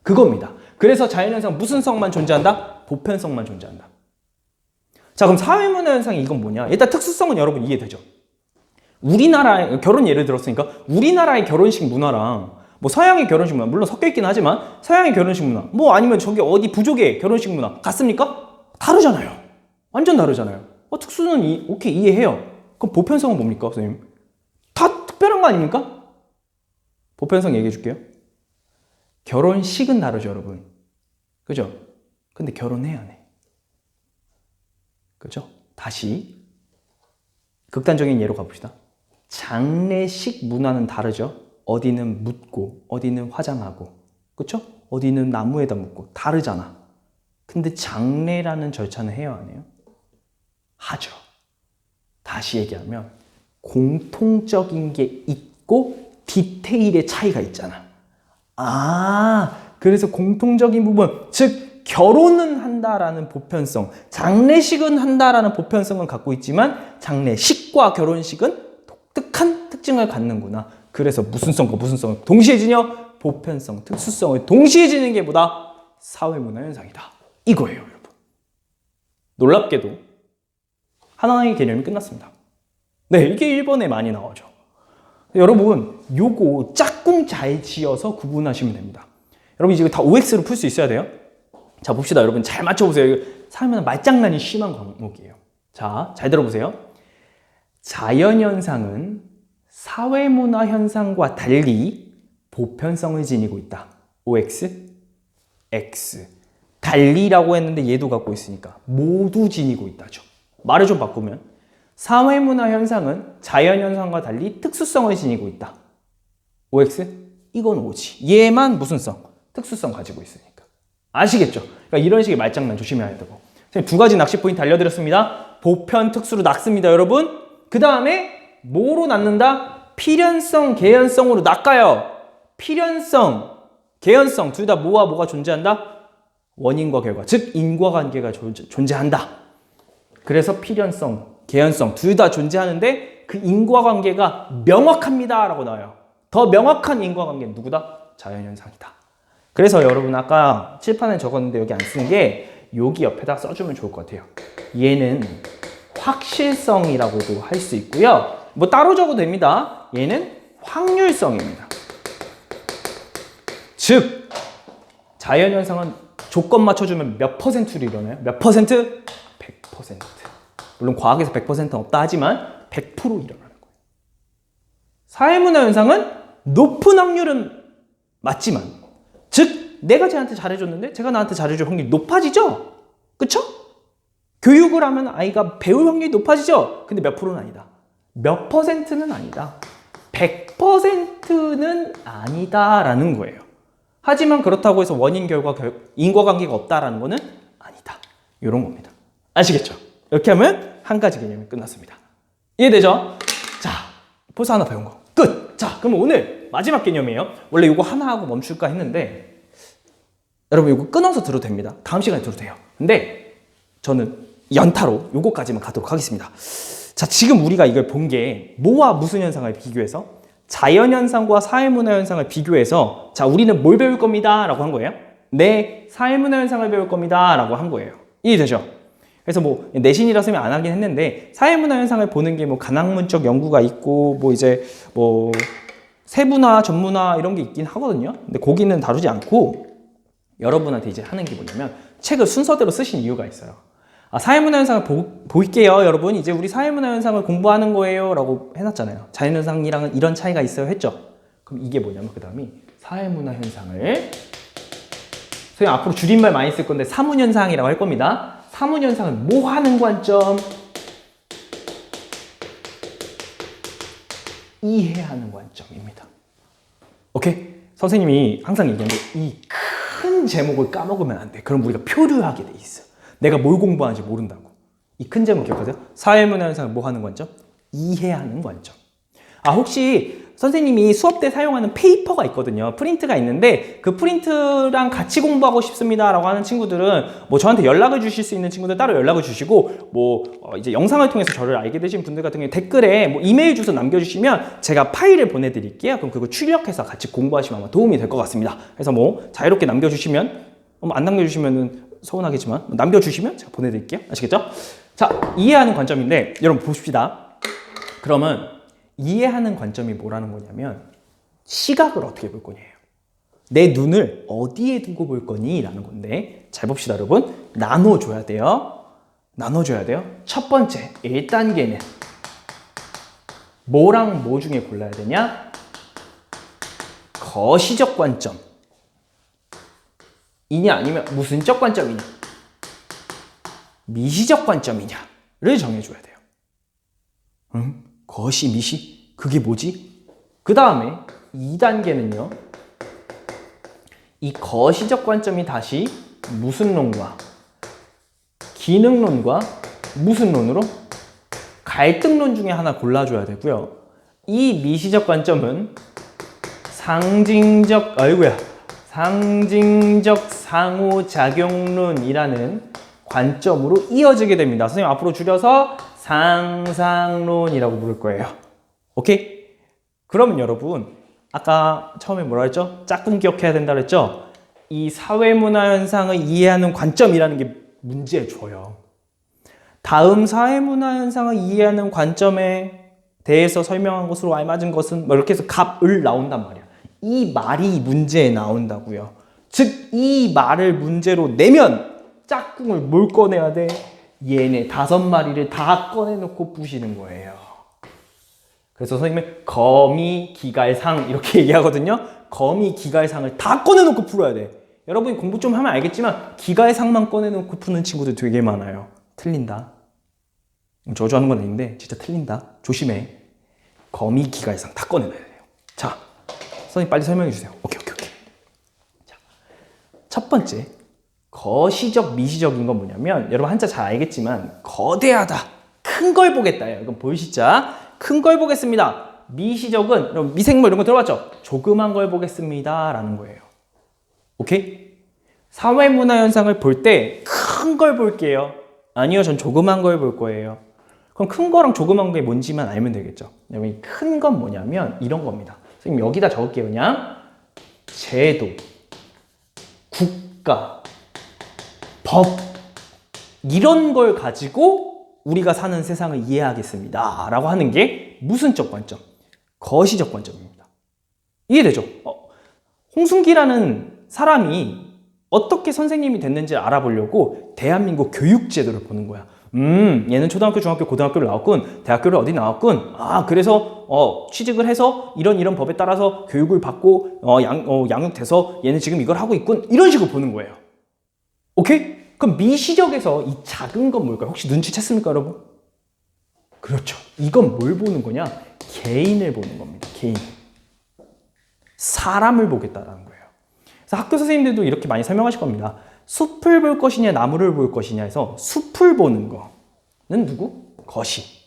그겁니다. 그래서 자연현상 무슨 성만 존재한다? 보편성만 존재한다. 자, 그럼 사회문화 현상이 이건 뭐냐? 일단 특수성은 여러분 이해되죠? 우리나라의 결혼 예를 들었으니까 우리나라의 결혼식 문화랑 뭐 서양의 결혼식 문화, 물론 섞여 있긴 하지만 서양의 결혼식 문화, 뭐 아니면 저기 어디 부족의 결혼식 문화 같습니까? 다르잖아요. 완전 다르잖아요. 특수는 오케이, 이해해요. 그럼 보편성은 뭡니까, 선생님? 다 특별한 거 아닙니까? 보편성 얘기해 줄게요. 결혼식은 다르죠, 여러분. 그죠? 근데 결혼해야 해. 그죠? 다시 극단적인 예로 가봅시다. 장례식 문화는 다르죠? 어디는 묻고 어디는 화장하고, 그쵸? 어디는 나무에다 묻고 다르잖아. 근데 장례라는 절차는 해요, 안 해요? 하죠. 다시 얘기하면 공통적인 게 있고 디테일의 차이가 있잖아. 그래서 공통적인 부분, 즉 결혼은 한다라는 보편성, 장례식은 한다라는 보편성을 갖고 있지만 장례식과 결혼식은 독특한 특징을 갖는구나. 그래서 무슨 성과 무슨 성을 동시에 지녀? 보편성, 특수성을 동시에 지는 게 뭐다? 사회문화 현상이다. 이거예요, 여러분. 놀랍게도 하나의 개념이 끝났습니다. 네, 이게 1번에 많이 나오죠. 여러분, 요거 짝꿍 잘 지어서 구분하시면 됩니다. 여러분, 이제 다 OX로 풀 수 있어야 돼요. 자, 봅시다. 여러분, 잘 맞춰보세요. 사회문화 말장난이 심한 과목이에요. 자, 잘 들어보세요. 자연현상은 사회문화 현상과 달리 보편성을 지니고 있다. OX, X. 달리라고 했는데 얘도 갖고 있으니까 모두 지니고 있다죠. 말을 좀 바꾸면 사회문화 현상은 자연현상과 달리 특수성을 지니고 있다. OX? 이건 O지. 얘만 무슨 성? 특수성 가지고 있으니까. 아시겠죠? 그러니까 이런 식의 말장난 조심해야 되고. 두 가지 낚시 포인트 알려드렸습니다. 보편, 특수로 낚습니다, 여러분. 그 다음에 뭐로 낚는다? 필연성, 개연성으로 낚아요. 필연성, 개연성 둘 다 뭐와 뭐가 존재한다? 원인과 결과, 즉 인과관계가 존재한다. 그래서 필연성, 개연성 둘 다 존재하는데 그 인과관계가 명확합니다 라고 나와요. 더 명확한 인과관계는 누구다? 자연현상이다. 그래서 여러분 아까 칠판에 적었는데 여기 안 쓴 게 여기 옆에다 써주면 좋을 것 같아요. 얘는 확실성이라고도 할 수 있고요. 뭐 따로 적어도 됩니다. 얘는 확률성입니다. 즉 자연현상은 조건 맞춰주면 몇 퍼센트로 일어나요? 몇 퍼센트? 100%. 물론 과학에서 100%는 없다 하지만 100% 일어나는 거예요. 사회문화 현상은 높은 확률은 맞지만, 즉 내가 쟤한테 잘해줬는데 제가 나한테 잘해줄 확률이 높아지죠? 그쵸? 교육을 하면 아이가 배울 확률이 높아지죠? 근데 몇 프로는 아니다. 몇 퍼센트는 아니다. 100%는 아니다라는 거예요. 하지만 그렇다고 해서 원인, 결과, 인과관계가 없다라는 거는 아니다. 이런 겁니다. 아시겠죠? 이렇게 하면 한 가지 개념이 끝났습니다. 이해되죠? 자, 벌써 하나 배운 거 끝! 자, 그럼 오늘 마지막 개념이에요. 원래 이거 하나 하고 멈출까 했는데 여러분 이거 끊어서 들어도 됩니다. 다음 시간에 들어도 돼요. 근데 저는 연타로 요거까지만 가도록 하겠습니다. 자, 지금 우리가 이걸 본 게 뭐와 무슨 현상을 비교해서? 자연현상과 사회문화현상을 비교해서 자, 우리는 뭘 배울 겁니다 라고 한 거예요. 네, 사회문화현상을 배울 겁니다 라고 한 거예요. 이해되죠? 그래서 뭐 내신이라 쓰면 안 하긴 했는데 사회문화현상을 보는 게 뭐 간학문적 연구가 있고 뭐 이제 뭐 세문화, 전문화 이런 게 있긴 하거든요. 근데 거기는 다루지 않고 여러분한테 이제 하는 게 뭐냐면 책을 순서대로 쓰신 이유가 있어요. 아, 사회문화현상을 볼게요. 여러분 이제 우리 사회문화현상을 공부하는 거예요 라고 해놨잖아요. 자연현상이랑은 이런 차이가 있어요 했죠. 그럼 이게 뭐냐면 그 다음이 사회문화현상을 선생님 앞으로 줄임말 많이 쓸 건데 사문현상이라고 할 겁니다. 사문현상은 뭐 하는 관점? 이해하는 관점입니다. 오케이? 선생님이 항상 얘기하는데 이 큰 제목을 까먹으면 안 돼. 그럼 우리가 표류하게 돼 있어. 내가 뭘 공부하는지 모른다고. 이 큰 제목 기억하세요? 사회문화현상을 뭐 하는 관점? 이해하는 관점. 아, 혹시 선생님이 수업 때 사용하는 페이퍼가 있거든요. 프린트가 있는데 그 프린트랑 같이 공부하고 싶습니다 라고 하는 친구들은 뭐 저한테 연락을 주실 수 있는 친구들 따로 연락을 주시고 뭐 이제 영상을 통해서 저를 알게 되신 분들 같은 경우에 댓글에 뭐 이메일 주소 남겨주시면 제가 파일을 보내드릴게요. 그럼 그거 출력해서 같이 공부하시면 아마 도움이 될 것 같습니다. 그래서 뭐 자유롭게 남겨주시면 안 남겨주시면은 서운하겠지만 남겨주시면 제가 보내드릴게요. 아시겠죠? 자, 이해하는 관점인데 여러분 보십시다. 그러면 이해하는 관점이 뭐라는 거냐면 시각을 어떻게 볼 거냐예요. 내 눈을 어디에 두고 볼 거니? 라는 건데 잘 봅시다 여러분. 나눠줘야 돼요. 나눠줘야 돼요. 첫 번째 1단계는 뭐랑 뭐 중에 골라야 되냐? 거시적 관점 이냐 아니면 무슨적 관점이냐? 미시적 관점이냐를 정해줘야 돼요. 응? 거시, 미시? 그게 뭐지? 그 다음에 2단계는요. 이 거시적 관점이 다시 무슨 론과 기능론과 무슨 론으로? 갈등론 중에 하나 골라줘야 되고요. 이 미시적 관점은 상징적 상호작용론이라는 관점으로 이어지게 됩니다. 선생님 앞으로 줄여서 상상론이라고 부를 거예요. 오케이? 그러면 여러분 아까 처음에 뭐라 했죠? 짝꿍 기억해야 된다 그랬죠? 이 사회문화현상을 이해하는 관점이라는 게 문제에 줘요. 다음 사회문화현상을 이해하는 관점에 대해서 설명한 것으로 알맞은 것은 뭐 이렇게 해서 갑을 나온단 말이야. 이 말이 문제에 나온다고요. 즉 이 말을 문제로 내면 짝꿍을 뭘 꺼내야 돼? 얘네 5마리를 다 꺼내놓고 부시는 거예요. 그래서 선생님은 거미기갈상 이렇게 얘기하거든요. 거미기갈상을 다 꺼내놓고 풀어야 돼. 여러분이 공부 좀 하면 알겠지만 기갈상만 꺼내놓고 푸는 친구들 되게 많아요. 틀린다. 저주하는 건 아닌데 진짜 틀린다. 조심해. 거미기갈상 다 꺼내놔야 돼요. 자, 선생님 빨리 설명해 주세요. 오케이. 자, 첫 번째 거시적, 미시적인 건 뭐냐면 여러분 한자 잘 알겠지만 거대하다, 큰 걸 보겠다예요. 이건 보이시죠? 큰 걸 보겠습니다. 미시적은 여러분 미생물 이런 거 들어봤죠? 조그만 걸 보겠습니다 라는 거예요. 오케이? 사회문화현상을 볼 때 큰 걸 볼게요. 아니요, 전 조그만 걸 볼 거예요. 그럼 큰 거랑 조그만 게 뭔지만 알면 되겠죠. 여러분 큰 건 뭐냐면 이런 겁니다. 선생님 여기다 적을게요. 그냥 제도, 국가, 법 이런 걸 가지고 우리가 사는 세상을 이해하겠습니다 라고 하는 게 무슨적 관점? 거시적 관점입니다. 이해되죠? 홍순기라는 사람이 어떻게 선생님이 됐는지 알아보려고 대한민국 교육제도를 보는 거야. 얘는 초등학교, 중학교, 고등학교를 나왔군. 대학교를 어디 나왔군. 아, 그래서 취직을 해서 이런 법에 따라서 교육을 받고 양육돼서 얘는 지금 이걸 하고 있군. 이런 식으로 보는 거예요. 오케이? 그럼 미시적에서 이 작은 건 뭘까요? 혹시 눈치챘습니까, 여러분? 그렇죠. 이건 뭘 보는 거냐? 개인을 보는 겁니다. 개인. 사람을 보겠다라는 거예요. 그래서 학교 선생님들도 이렇게 많이 설명하실 겁니다. 숲을 볼 것이냐, 나무를 볼 것이냐 해서 숲을 보는 거는 누구? 거시.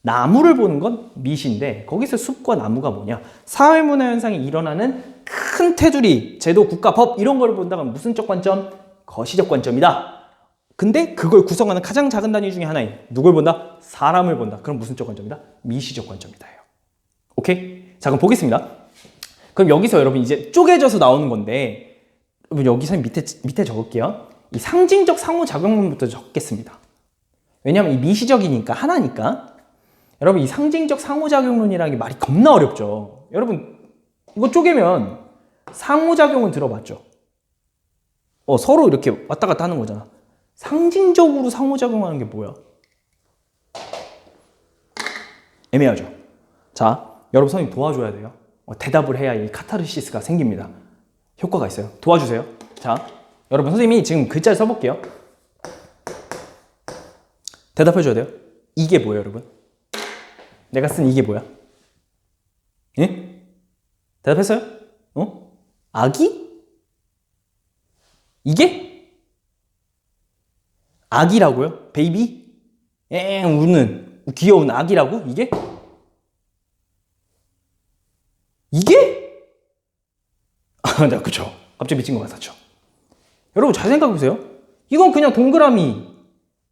나무를 보는 건 미시인데 거기서 숲과 나무가 뭐냐? 사회문화 현상이 일어나는 큰 테두리, 제도, 국가, 법 이런 걸 본다면 무슨 적 관점? 거시적 관점이다. 근데 그걸 구성하는 가장 작은 단위 중에 하나인 누굴 본다? 사람을 본다. 그럼 무슨 쪽 관점이다? 미시적 관점이다. 오케이? 자, 그럼 보겠습니다. 그럼 여기서 여러분 이제 쪼개져서 나오는 건데, 여러분 여기서 밑에 적을게요. 이 상징적 상호작용론부터 적겠습니다. 왜냐하면 이 미시적이니까 하나니까. 여러분 이 상징적 상호작용론이라는 게 말이 겁나 어렵죠. 여러분 이거 쪼개면 상호작용은 들어봤죠? 서로 이렇게 왔다 갔다 하는 거잖아. 상징적으로 상호작용하는 게 뭐야? 애매하죠? 자, 여러분 선생님 도와줘야 돼요. 대답을 해야 이 카타르시스가 생깁니다. 효과가 있어요. 도와주세요. 자, 여러분 선생님이 지금 글자를 써볼게요. 대답해줘야 돼요. 이게 뭐예요, 여러분? 내가 쓴 이게 뭐야? 예? 대답했어요? 아기? 이게? 아기라고요? 베이비? 우는 귀여운 아기라고? 이게? 이게? 네, 그쵸. 갑자기 미친 것 같았죠. 여러분 잘 생각해보세요. 이건 그냥 동그라미.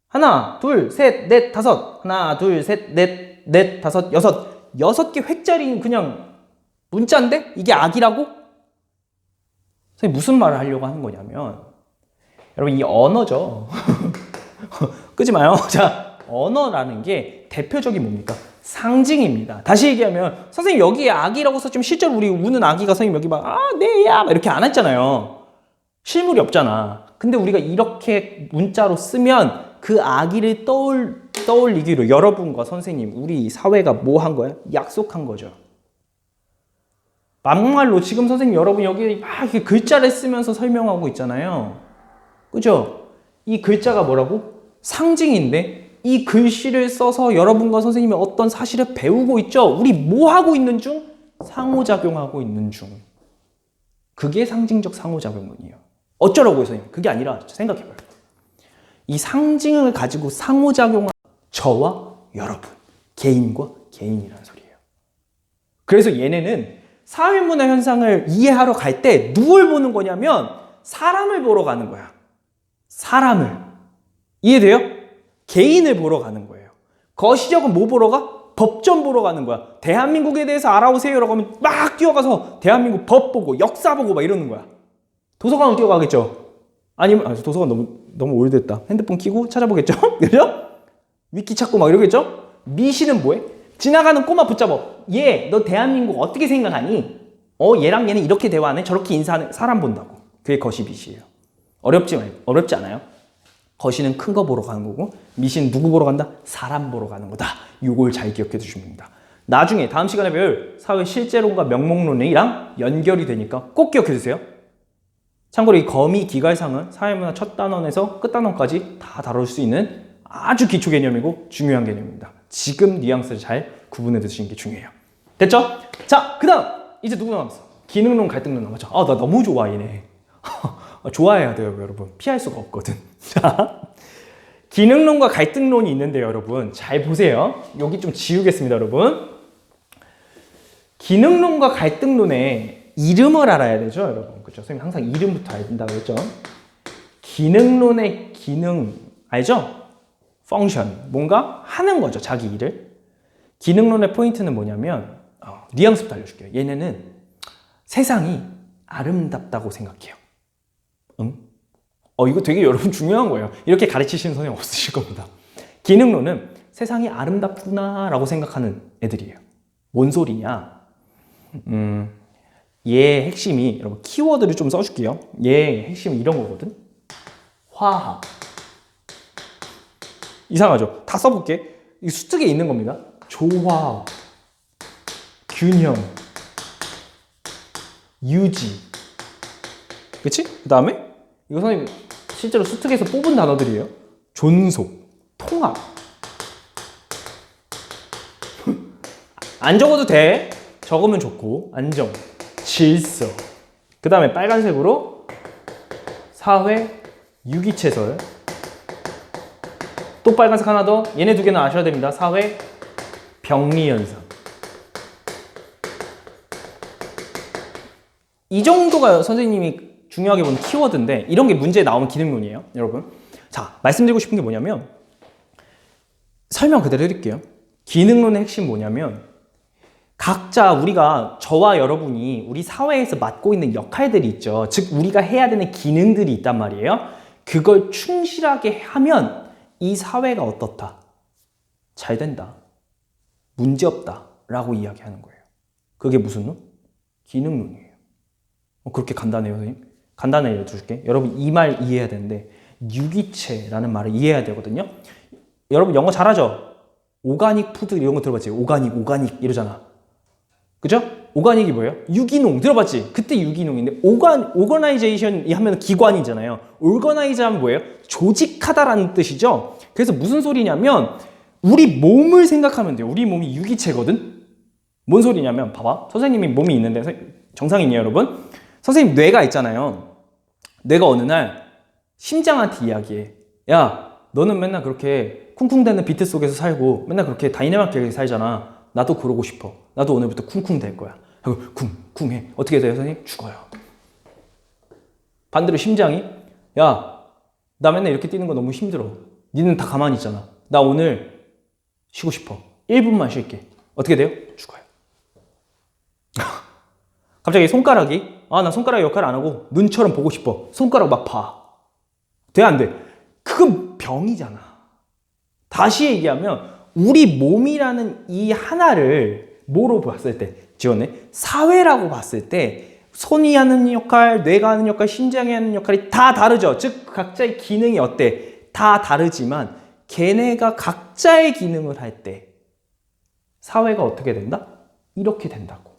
하나, 둘, 셋, 넷, 다섯. 하나, 둘, 셋, 넷, 다섯, 여섯. 6개 획짜리는 그냥 문자인데? 이게 악이라고? 선생님 무슨 말을 하려고 하는 거냐면, 여러분 이 언어죠. 끄지 마요. 자, 언어라는 게 대표적인 뭡니까? 상징입니다. 다시 얘기하면 선생님 여기에 아기라고 썼지만 실제로 우리 우는 아기가 선생님 여기 막 네야 막 이렇게 안 했잖아요. 실물이 없잖아. 근데 우리가 이렇게 문자로 쓰면 그 아기를 떠올리기로 여러분과 선생님, 우리 사회가 뭐 한 거야? 약속한 거죠. 막말로 지금 선생님 여러분 여기 막 이렇게 글자를 쓰면서 설명하고 있잖아요. 그죠? 이 글자가 뭐라고? 상징인데 이 글씨를 써서 여러분과 선생님이 어떤 사실을 배우고 있죠? 우리 뭐 하고 있는 중? 상호작용하고 있는 중. 그게 상징적 상호작용론이에요. 어쩌라고요, 선생님? 그게 아니라 생각해봐요. 이 상징을 가지고 상호작용한 저와 여러분, 개인과 개인이라는 소리예요. 그래서 얘네는 사회문화 현상을 이해하러 갈 때 누굴 보는 거냐면 사람을 보러 가는 거야. 사람을. 이해돼요? 개인을 보러 가는 거예요. 거시적은 뭐 보러 가? 법전 보러 가는 거야. 대한민국에 대해서 알아오세요라고 하면 막 뛰어가서 대한민국 법 보고 역사 보고 막 이러는 거야. 도서관으로 뛰어가겠죠? 아니면 도서관 너무 오래됐다. 핸드폰 켜고 찾아보겠죠? 그죠? 위키 찾고 막 이러겠죠? 미시는 뭐해? 지나가는 꼬마 붙잡아. 얘, 너 대한민국 어떻게 생각하니? 얘랑 얘는 이렇게 대화하네? 저렇게 인사하는 사람 본다고. 그게 거시미시예요. 어렵지 않아요? 거시는 큰 거 보러 가는 거고, 미시는 누구 보러 간다? 사람 보러 가는 거다. 요걸 잘 기억해 두시면 됩니다. 나중에 다음 시간에 배울 사회 실제론과 명목론이랑 연결이 되니까 꼭 기억해 주세요. 참고로 이 거미 기갈상은 사회문화 첫 단원에서 끝 단원까지 다 다룰 수 있는 아주 기초 개념이고 중요한 개념입니다. 지금 뉘앙스를 잘 구분해 두시는 게 중요해요. 됐죠? 자, 그 다음 이제 누구 남았어? 기능론, 갈등론 남았죠? 나 너무 좋아 얘네. 좋아해야 돼요, 여러분. 피할 수가 없거든. 자, 기능론과 갈등론이 있는데 여러분 잘 보세요. 여기 좀 지우겠습니다, 여러분. 기능론과 갈등론의 이름을 알아야 되죠, 여러분. 그렇죠? 선생님 항상 이름부터 알아야 된다고 했죠. 기능론의 기능 알죠? 펑션, 뭔가 하는 거죠, 자기 일을. 기능론의 포인트는 뭐냐면 뉘앙스부터 알려줄게요. 얘네는 세상이 아름답다고 생각해요. 응? 이거 되게 여러분 중요한 거예요. 이렇게 가르치시는 선생님 없으실 겁니다. 기능론은 세상이 아름답구나 라고 생각하는 애들이에요. 뭔 소리냐? 얘의 핵심이, 여러분 키워드를 좀 써줄게요. 얘의 핵심이 이런 거거든. 화합. 이상하죠? 다 써볼게. 이 수특에 있는 겁니다. 조화, 균형, 유지. 그치? 그 다음에 이거 선생님 실제로 수특에서 뽑은 단어들이에요. 존속, 통합. 안 적어도 돼. 적으면 좋고. 안정, 질서. 그 다음에 빨간색으로 사회, 유기체설. 또 빨간색 하나 더. 얘네 두 개는 아셔야 됩니다. 사회, 병리현상. 이 정도가 선생님이 중요하게 보는 키워드인데 이런 게 문제에 나오는 기능론이에요, 여러분. 자, 말씀드리고 싶은 게 뭐냐면 설명 그대로 해드릴게요. 기능론의 핵심 뭐냐면 각자 우리가 저와 여러분이 우리 사회에서 맡고 있는 역할들이 있죠. 즉 우리가 해야 되는 기능들이 있단 말이에요. 그걸 충실하게 하면 이 사회가 어떻다? 잘 된다. 문제없다. 라고 이야기하는 거예요. 그게 무슨 론? 기능론이에요. 그렇게 간단해요, 선생님? 간단하게 알려줄게. 여러분 이 말 이해해야 되는데 유기체라는 말을 이해해야 되거든요. 여러분 영어 잘하죠? 오가닉 푸드 이런 거 들어봤지? 오가닉 이러잖아. 그죠? 오가닉이 뭐예요? 유기농 들어봤지? 그때 유기농인데 오거나이제이션 하면 기관이잖아요. 오거나이즈 하면 뭐예요? 조직하다라는 뜻이죠. 그래서 무슨 소리냐면 우리 몸을 생각하면 돼요. 우리 몸이 유기체거든? 뭔 소리냐면 봐봐. 선생님이 몸이 있는데 정상인이에요, 여러분? 선생님 뇌가 있잖아요. 뇌가 어느 날 심장한테 이야기해. 야, 너는 맨날 그렇게 쿵쿵대는 비트 속에서 살고 맨날 그렇게 다이내믹하게 살잖아. 나도 그러고 싶어. 나도 오늘부터 쿵쿵 될 거야. 하고 쿵쿵 해. 어떻게 돼요, 선생님? 죽어요. 반대로 심장이 야, 나 맨날 이렇게 뛰는 거 너무 힘들어. 니는 다 가만히 있잖아. 나 오늘 쉬고 싶어. 1분만 쉴게. 어떻게 돼요? 죽어요. 갑자기 손가락이 나 손가락 역할 안 하고 눈처럼 보고 싶어. 손가락 막 봐. 돼, 안 돼? 그건 병이잖아. 다시 얘기하면 우리 몸이라는 이 하나를 뭐로 봤을 때, 지원해? 사회라고 봤을 때 손이 하는 역할, 뇌가 하는 역할, 심장이 하는 역할이 다 다르죠. 즉 각자의 기능이 어때? 다 다르지만 걔네가 각자의 기능을 할 때 사회가 어떻게 된다? 이렇게 된다고.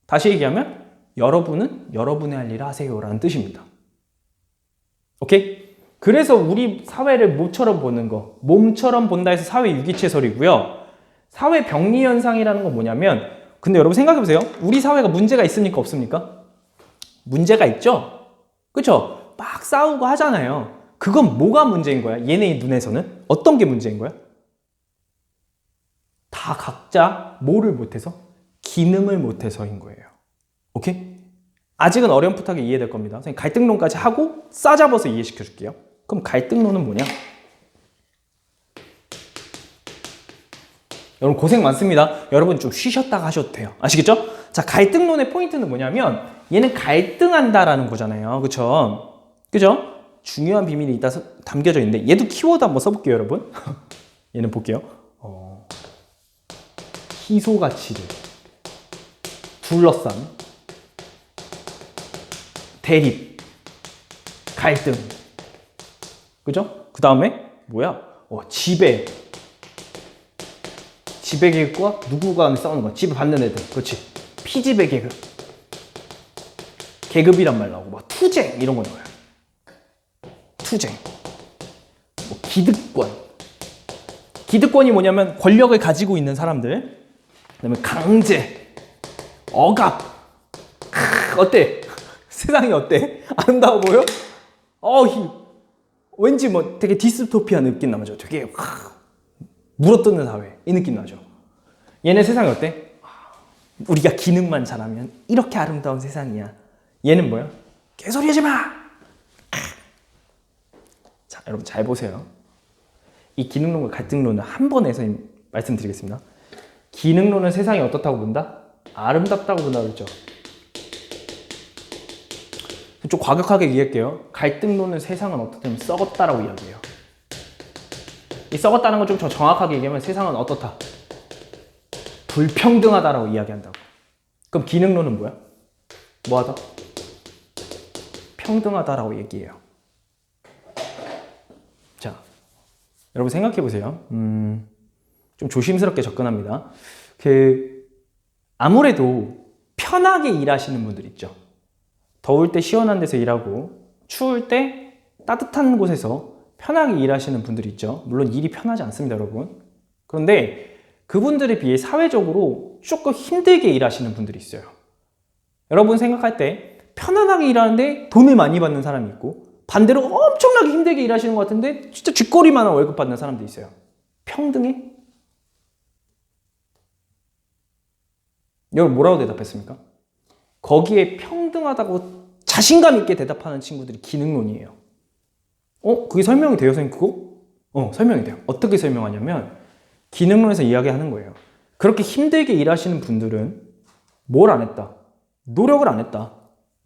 다시 얘기하면 여러분은 여러분의 할 일을 하세요라는 뜻입니다. 오케이? 그래서 우리 사회를 뭐처럼 보는 거, 몸처럼 본다 해서 사회 유기체설이고요. 사회 병리 현상이라는 건 뭐냐면, 근데 여러분 생각해보세요. 우리 사회가 문제가 있습니까? 없습니까? 문제가 있죠? 그쵸? 막 싸우고 하잖아요. 그건 뭐가 문제인 거야? 얘네 눈에서는? 어떤 게 문제인 거야? 다 각자 뭐를 못해서? 기능을 못해서인 거예요. 오케이? 아직은 어렴풋하게 이해될 겁니다. 선생님 갈등론까지 하고 싸잡아서 이해시켜 줄게요. 그럼 갈등론은 뭐냐? 여러분 고생 많습니다. 여러분 좀 쉬셨다가 하셔도 돼요. 아시겠죠? 자, 갈등론의 포인트는 뭐냐면 얘는 갈등한다라는 거잖아요. 그쵸? 그죠? 중요한 비밀이 있다 담겨져 있는데 얘도 키워드 한번 써볼게요, 여러분. 얘는 볼게요. 희소 가치를 둘러싼 대립, 갈등. 그죠? 그 다음에 뭐야? 지배. 지배 계급과 누구가 싸우는 거야? 지배 받는 애들. 그렇지. 피지배 계급. 계급이란 말 나오고 막 투쟁 이런 거 나와요. 투쟁. 기득권. 기득권이 뭐냐면 권력을 가지고 있는 사람들. 그다음에 강제. 억압. 어때? 세상이 어때? 아름다워 보여? 왠지 뭐 되게 디스토피아 느낌 나죠. 되게 물어뜯는 사회 이 느낌 나죠. 얘네 세상이 어때? 우리가 기능만 잘하면 이렇게 아름다운 세상이야. 얘는 뭐야? 개소리 하지 마! 자, 여러분 잘 보세요. 이 기능론과 갈등론을 한 번에 말씀드리겠습니다. 기능론은 세상이 어떻다고 본다? 아름답다고 본다고 그랬죠. 좀 과격하게 얘기할게요. 갈등론은 세상은 어떻다면 썩었다라고 이야기해요. 이 썩었다는 건 좀 정확하게 얘기하면 세상은 어떻다? 불평등하다라고 이야기한다고. 그럼 기능론은 뭐야? 뭐하다? 평등하다라고 얘기해요. 자, 여러분 생각해 보세요. 좀 조심스럽게 접근합니다. 아무래도 편하게 일하시는 분들 있죠. 더울 때 시원한 데서 일하고 추울 때 따뜻한 곳에서 편하게 일하시는 분들이 있죠. 물론 일이 편하지 않습니다, 여러분. 그런데 그분들에 비해 사회적으로 조금 힘들게 일하시는 분들이 있어요. 여러분 생각할 때 편안하게 일하는데 돈을 많이 받는 사람이 있고 반대로 엄청나게 힘들게 일하시는 것 같은데 진짜 쥐꼬리만한 월급 받는 사람도 있어요. 평등해? 여러분 뭐라고 대답했습니까? 거기에 평등하다고 자신감 있게 대답하는 친구들이 기능론이에요. 그게 설명이 돼요, 선생님, 그거? 설명이 돼요. 어떻게 설명하냐면, 기능론에서 이야기하는 거예요. 그렇게 힘들게 일하시는 분들은 뭘 안 했다? 노력을 안 했다.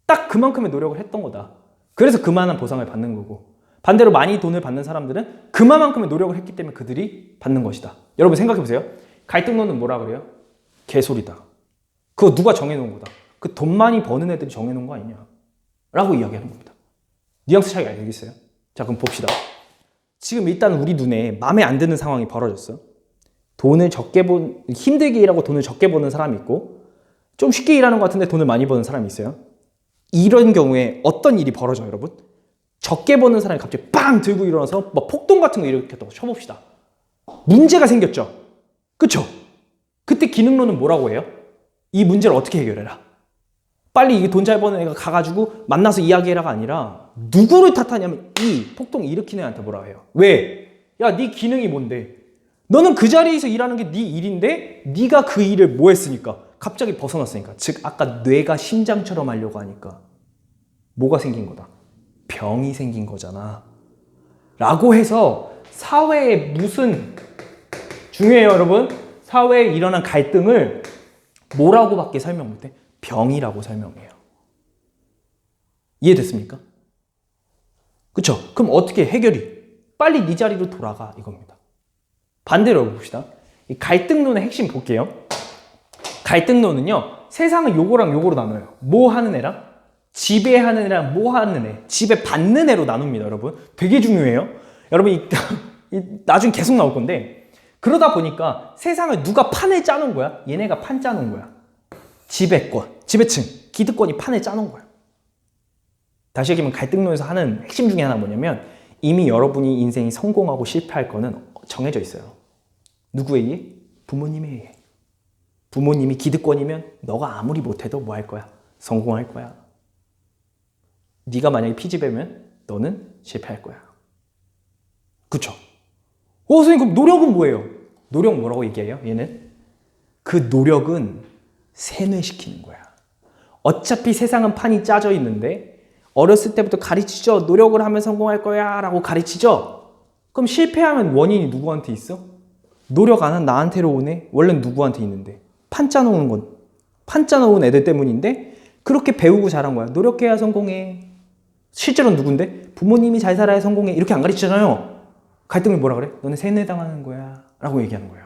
딱 그만큼의 노력을 했던 거다. 그래서 그만한 보상을 받는 거고, 반대로 많이 돈을 받는 사람들은 그만큼의 노력을 했기 때문에 그들이 받는 것이다. 여러분 생각해보세요. 갈등론은 뭐라 그래요? 개소리다. 그거 누가 정해놓은 거다. 그 돈 많이 버는 애들이 정해놓은 거 아니냐 라고 이야기하는 겁니다. 뉘앙스 차이 알겠어요? 자, 그럼 봅시다. 지금 일단 우리 눈에 마음에 안 드는 상황이 벌어졌어. 힘들게 일하고 돈을 적게 버는 사람이 있고, 좀 쉽게 일하는 것 같은데 돈을 많이 버는 사람이 있어요. 이런 경우에 어떤 일이 벌어져요, 여러분? 적게 버는 사람이 갑자기 빵 들고 일어나서 막 폭동 같은 거 일으켰다고 쳐봅시다. 문제가 생겼죠? 그쵸? 그때 기능론은 뭐라고 해요? 이 문제를 어떻게 해결해라? 빨리 이 돈 잘 버는 애가 가가지고 만나서 이야기해라가 아니라 누구를 탓하냐면 이 폭동 일으키는 애한테 뭐라 해요? 왜? 야, 네 기능이 뭔데? 너는 그 자리에서 일하는 게 네 일인데 네가 그 일을 뭐 했으니까? 갑자기 벗어났으니까. 즉 아까 뇌가 심장처럼 하려고 하니까 뭐가 생긴 거다? 병이 생긴 거잖아. 라고 해서 사회에 중요해요, 여러분. 사회에 일어난 갈등을 뭐라고밖에 설명 못해? 병이라고 설명해요. 이해됐습니까? 그쵸? 그럼 어떻게 해결이? 빨리 네 자리로 돌아가 이겁니다. 반대로 봅시다. 이 갈등론의 핵심 볼게요. 갈등론은요, 세상을 요거랑 요거로 나눠요. 뭐 하는 애랑? 지배하는 애랑 뭐 하는 애? 지배받는 애로 나눕니다, 여러분. 되게 중요해요. 여러분, 나중에 계속 나올 건데, 그러다 보니까 세상을 누가 판을 짜놓은 거야? 얘네가 판 짜놓은 거야. 지배권, 지배층, 기득권이 판을 짜놓은 거야. 다시 얘기하면 갈등론에서 하는 핵심 중에 하나 뭐냐면, 이미 여러분이 인생이 성공하고 실패할 거는 정해져 있어요. 누구에 의해? 부모님에 의해. 부모님이 기득권이면 너가 아무리 못해도 뭐 할 거야? 성공할 거야. 네가 만약에 피지배면 너는 실패할 거야. 그쵸? 선생님, 그럼 노력은 뭐예요? 노력 뭐라고 얘기해요? 얘는? 그 노력은 세뇌시키는 거야. 어차피 세상은 판이 짜져 있는데 어렸을 때부터 가르치죠. 노력을 하면 성공할 거야 라고 가르치죠. 그럼 실패하면 원인이 누구한테 있어? 노력 안 한 나한테로 오네? 원래는 누구한테 있는데? 판 짜놓은 애들 때문인데 그렇게 배우고 자란 거야. 노력해야 성공해. 실제로는 누군데? 부모님이 잘 살아야 성공해. 이렇게 안 가르치잖아요. 갈등을 뭐라 그래? 너는 세뇌당하는 거야 라고 얘기하는 거예요.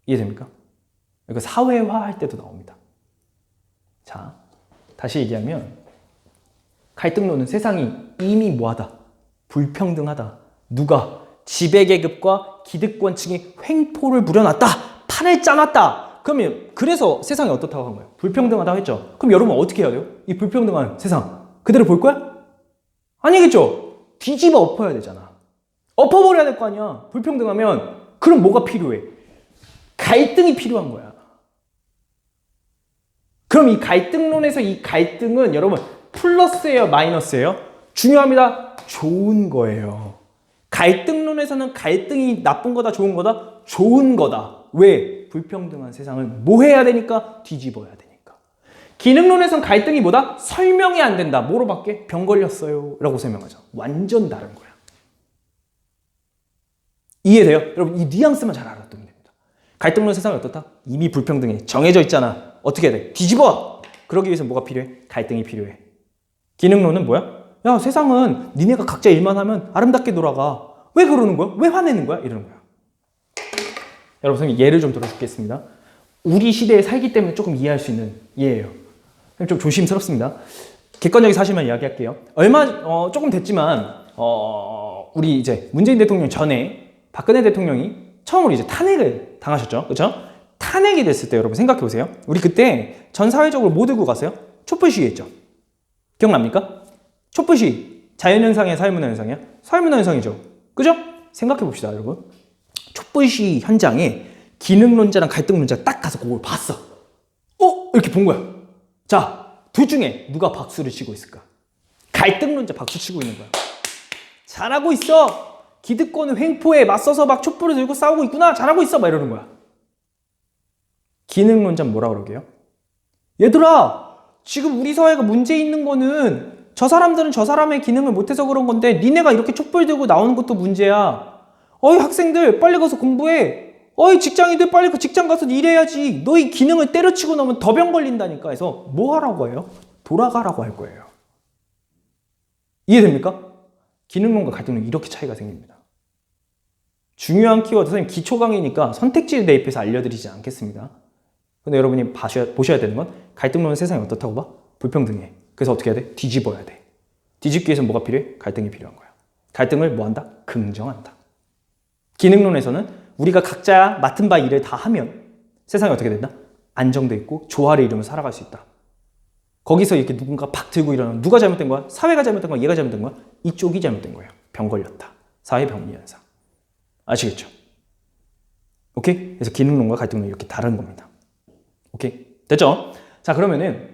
이해됩니까? 이거 사회화할 때도 나옵니다. 자, 다시 얘기하면 갈등론은 세상이 이미 뭐하다? 불평등하다. 누가? 지배계급과 기득권층이 횡포를 부려놨다. 판을 짜놨다. 그러면 그래서 세상이 어떻다고 한 거예요? 불평등하다고 했죠. 그럼 여러분 어떻게 해야 돼요? 이 불평등한 세상 그대로 볼 거야? 아니겠죠. 뒤집어 엎어야 되잖아. 엎어버려야 될 거 아니야. 불평등하면. 그럼 뭐가 필요해? 갈등이 필요한 거야. 그럼 이 갈등론에서 이 갈등은 여러분 플러스예요, 마이너스예요? 중요합니다. 좋은 거예요. 갈등론에서는 갈등이 나쁜 거다, 좋은 거다? 좋은 거다. 왜? 불평등한 세상을 뭐 해야 되니까? 뒤집어야 되니까. 기능론에선 갈등이 뭐다? 설명이 안 된다. 뭐로밖에? 병 걸렸어요 라고 설명하죠. 완전 다른 거야. 이해돼요? 여러분 이 뉘앙스만 잘 알아두면 됩니다. 갈등론 세상이 어떻다? 이미 불평등해. 정해져 있잖아. 어떻게 해야 돼? 뒤집어! 그러기 위해서 뭐가 필요해? 갈등이 필요해. 기능론은 뭐야? 야, 세상은 니네가 각자 일만 하면 아름답게 돌아가. 왜 그러는 거야? 왜 화내는 거야? 이러는 거야. 여러분, 선생님 예를 좀 들어주겠습니다. 우리 시대에 살기 때문에 조금 이해할 수 있는 예예요. 좀 조심스럽습니다. 객관적인 사실만 이야기할게요. 조금 됐지만, 우리 이제 문재인 대통령 전에 박근혜 대통령이 처음으로 이제 탄핵을 당하셨죠. 그렇죠? 탄핵이 됐을 때 여러분 생각해 보세요. 우리 그때 전 사회적으로 뭐 들고 갔어요? 촛불 시위했죠. 기억납니까? 촛불 시위. 자연현상이야, 사회문화현상이야? 사회문화현상이죠. 그죠? 생각해 봅시다, 여러분. 촛불 시위 현장에 기능론자랑 갈등론자 딱 가서 그걸 봤어. 이렇게 본 거야. 자, 둘 중에 누가 박수를 치고 있을까? 갈등론자 박수 치고 있는 거야. 잘하고 있어. 기득권은 횡포에 맞서서 막 촛불을 들고 싸우고 있구나. 잘하고 있어. 막 이러는 거야. 기능론자는 뭐라 그러게요? 얘들아, 지금 우리 사회가 문제 있는 거는 저 사람들은 저 사람의 기능을 못해서 그런 건데 니네가 이렇게 촛불 들고 나오는 것도 문제야. 어이 학생들 빨리 가서 공부해. 어이 직장인들 빨리 그 직장 가서 일해야지. 너희 기능을 때려치고 나오면 더 병 걸린다니까. 해서 뭐 하라고 해요? 돌아가라고 할 거예요. 이해됩니까? 기능론과 갈등론 이렇게 차이가 생깁니다. 중요한 키워드, 선생님 기초 강의니까 선택지를 대입해서 알려드리지 않겠습니다. 근데 여러분이 보셔야 되는 건 갈등론은 세상이 어떻다고 봐? 불평등해. 그래서 어떻게 해야 돼? 뒤집어야 돼. 뒤집기 위해서 뭐가 필요해? 갈등이 필요한 거야. 갈등을 뭐 한다? 긍정한다. 기능론에서는 우리가 각자 맡은 바 일을 다 하면 세상이 어떻게 된다? 안정돼 있고 조화를 이루며 살아갈 수 있다. 거기서 이렇게 누군가 팍 들고 일어나면 누가 잘못된 거야? 사회가 잘못된 거야? 얘가 잘못된 거야? 이쪽이 잘못된 거예요. 병 걸렸다. 사회 병리 현상. 아시겠죠? 오케이? 그래서 기능론과 갈등론이 이렇게 다른 겁니다. 오케이? 됐죠? 자, 그러면은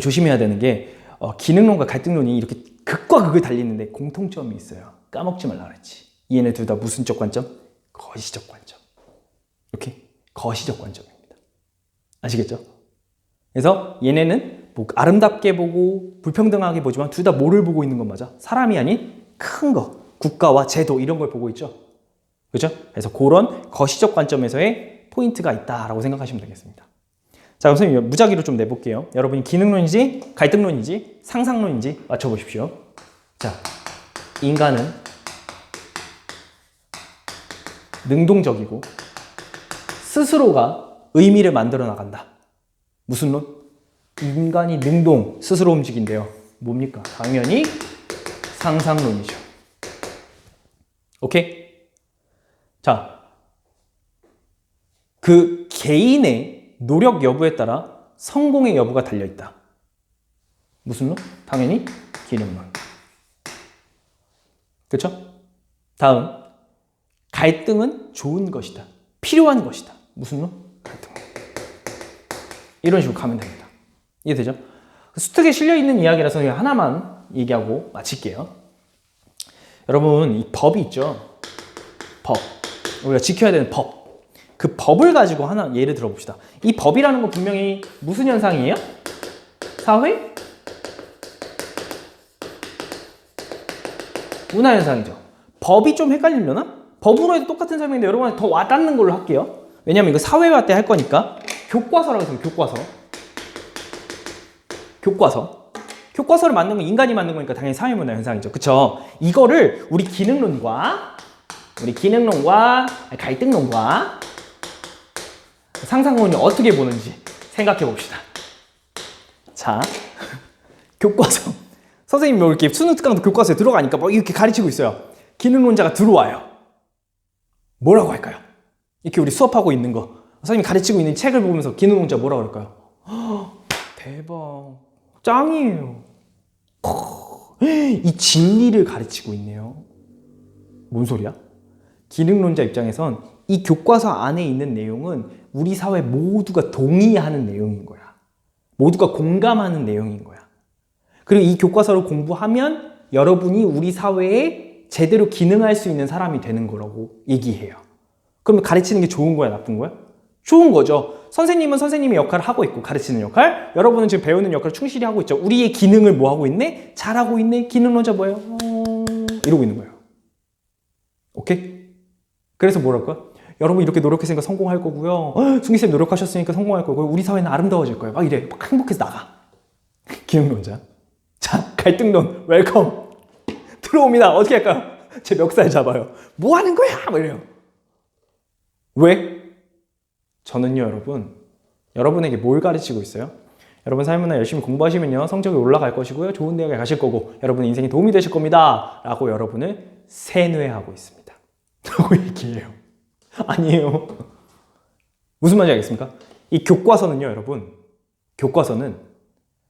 조심해야 되는 게 기능론과 갈등론이 이렇게 극과 극을 달리는데 공통점이 있어요. 까먹지 말라 그랬지. 얘네 둘 다 무슨 적 관점? 거시적 관점. 오케이? 거시적 관점입니다. 아시겠죠? 그래서 얘네는 뭐 아름답게 보고 불평등하게 보지만 둘 다 뭐를 보고 있는 건 맞아? 사람이 아닌 큰 거, 국가와 제도 이런 걸 보고 있죠. 그렇죠? 그래서 그런 거시적 관점에서의 포인트가 있다라고 생각하시면 되겠습니다. 자, 그럼 선생님 무작위로 좀 내볼게요. 여러분이 기능론인지 갈등론인지 상상론인지 맞춰보십시오. 자, 인간은 능동적이고 스스로가 의미를 만들어 나간다. 무슨 론? 인간이 능동, 스스로 움직인대요. 뭡니까? 당연히 상상론이죠. 오케이? 자, 그 개인의 노력 여부에 따라 성공의 여부가 달려있다. 무슨 론? 당연히 기능론. 그렇죠? 다음, 갈등은 좋은 것이다. 필요한 것이다. 무슨 론? 갈등론. 이런 식으로 가면 됩니다. 이해되죠? 수특에 실려있는 이야기라서 그냥 하나만 얘기하고 마칠게요. 여러분, 이 법이 있죠? 법. 우리가 지켜야 되는 법. 그 법을 가지고 하나 예를 들어봅시다. 이 법이라는 건 분명히 무슨 현상이에요? 사회? 문화 현상이죠. 법이 좀 헷갈리려나? 법으로 해도 똑같은 설명인데 여러분한테 더 와닿는 걸로 할게요. 왜냐면 이거 사회화 때 할 거니까. 교과서라고 해서 교과서. 교과서를 만든 건 인간이 만든 거니까 당연히 사회문화 현상이죠. 그쵸? 이거를 우리 기능론과 갈등론과 상상론이 어떻게 보는지 생각해 봅시다. 자, 교과서. 선생님이 뭐 이렇게 수능 특강도 교과서에 들어가니까 뭐 이렇게 가르치고 있어요. 기능론자가 들어와요. 뭐라고 할까요? 이렇게 우리 수업하고 있는 거. 선생님이 가르치고 있는 책을 보면서 기능론자 뭐라고 할까요? 대박. 짱이에요. 이 진리를 가르치고 있네요. 뭔 소리야? 기능론자 입장에선 이 교과서 안에 있는 내용은 우리 사회 모두가 동의하는 내용인 거야. 모두가 공감하는 내용인 거야. 그리고 이 교과서를 공부하면 여러분이 우리 사회에 제대로 기능할 수 있는 사람이 되는 거라고 얘기해요. 그러면 가르치는 게 좋은 거야, 나쁜 거야? 좋은 거죠. 선생님은 선생님의 역할을 하고 있고 가르치는 역할, 여러분은 지금 배우는 역할을 충실히 하고 있죠. 우리의 기능을 뭐 하고 있네? 잘하고 있네? 기능론자 뭐예요? 이러고 있는 거예요. 오케이? 그래서 뭐랄까? 여러분 이렇게 노력했으니까 성공할 거고요. 승기쌤 노력하셨으니까 성공할 거고요. 우리 사회는 아름다워질 거예요. 막 이래. 막 행복해서 나가. 기능론자. 자, 갈등론 웰컴. 들어옵니다. 어떻게 할까요? 제 멱살 잡아요. 뭐 하는 거야? 막 이래요. 왜? 저는요, 여러분에게 뭘 가르치고 있어요? 여러분 사회문화 열심히 공부하시면요, 성적이 올라갈 것이고요, 좋은 대학에 가실 거고, 여러분의 인생에 도움이 되실 겁니다. 라고 여러분을 세뇌하고 있습니다. 라고 얘기해요. 아니에요. 무슨 말인지 알겠습니까? 이 교과서는요, 여러분, 교과서는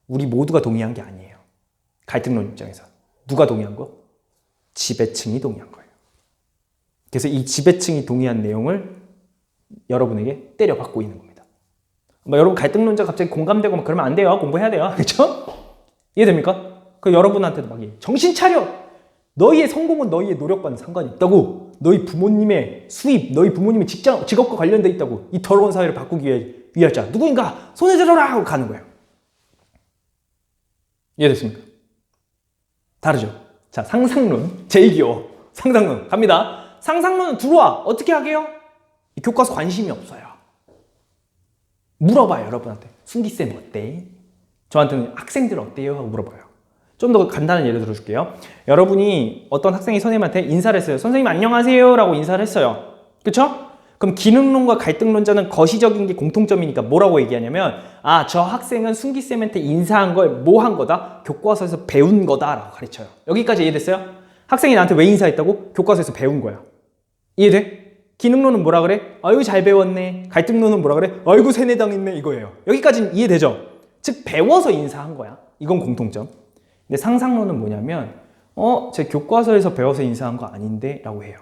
우리 모두가 동의한 게 아니에요. 갈등론 입장에서. 누가 동의한 거? 지배층이 동의한 거예요. 그래서 이 지배층이 동의한 내용을 여러분에게 때려받고 있는 겁니다. 뭐 여러분 갈등론자 갑자기 공감되고 막 그러면 안 돼요. 공부해야 돼요. 그렇죠? 이해됩니까? 그 여러분한테도 막 정신 차려. 너희의 성공은 너희의 노력과는 상관이 있다고. 너희 부모님의 수입, 너희 부모님의 직업과 관련돼 있다고. 이 더러운 사회를 바꾸기 위할 자 누구인가? 손을 들어라 하고 가는 거예요. 이해됐습니까? 다르죠. 자, 상상론. 제일 귀여워. 상상론. 갑니다. 상상론은 들어와. 어떻게 하게요? 이 교과서 관심이 없어요. 물어봐요, 여러분한테. 순기쌤 어때? 저한테는 학생들 어때요? 하고 물어봐요. 좀 더 간단한 예를 들어줄게요. 여러분이 어떤 학생이 선생님한테 인사를 했어요. 선생님 안녕하세요 라고 인사를 했어요. 그쵸? 그럼 기능론과 갈등론자는 거시적인 게 공통점이니까 뭐라고 얘기하냐면 저 학생은 순기쌤한테 인사한 걸 뭐 한 거다? 교과서에서 배운 거다 라고 가르쳐요. 여기까지 이해됐어요? 학생이 나한테 왜 인사했다고? 교과서에서 배운 거야. 이해돼? 기능론은 뭐라 그래? 아유 잘 배웠네. 갈등론은 뭐라 그래? 아이고 세뇌당했네 이거예요. 여기까지는 이해되죠? 즉 배워서 인사한 거야. 이건 공통점. 근데 상상론은 뭐냐면 제 교과서에서 배워서 인사한 거 아닌데 라고 해요.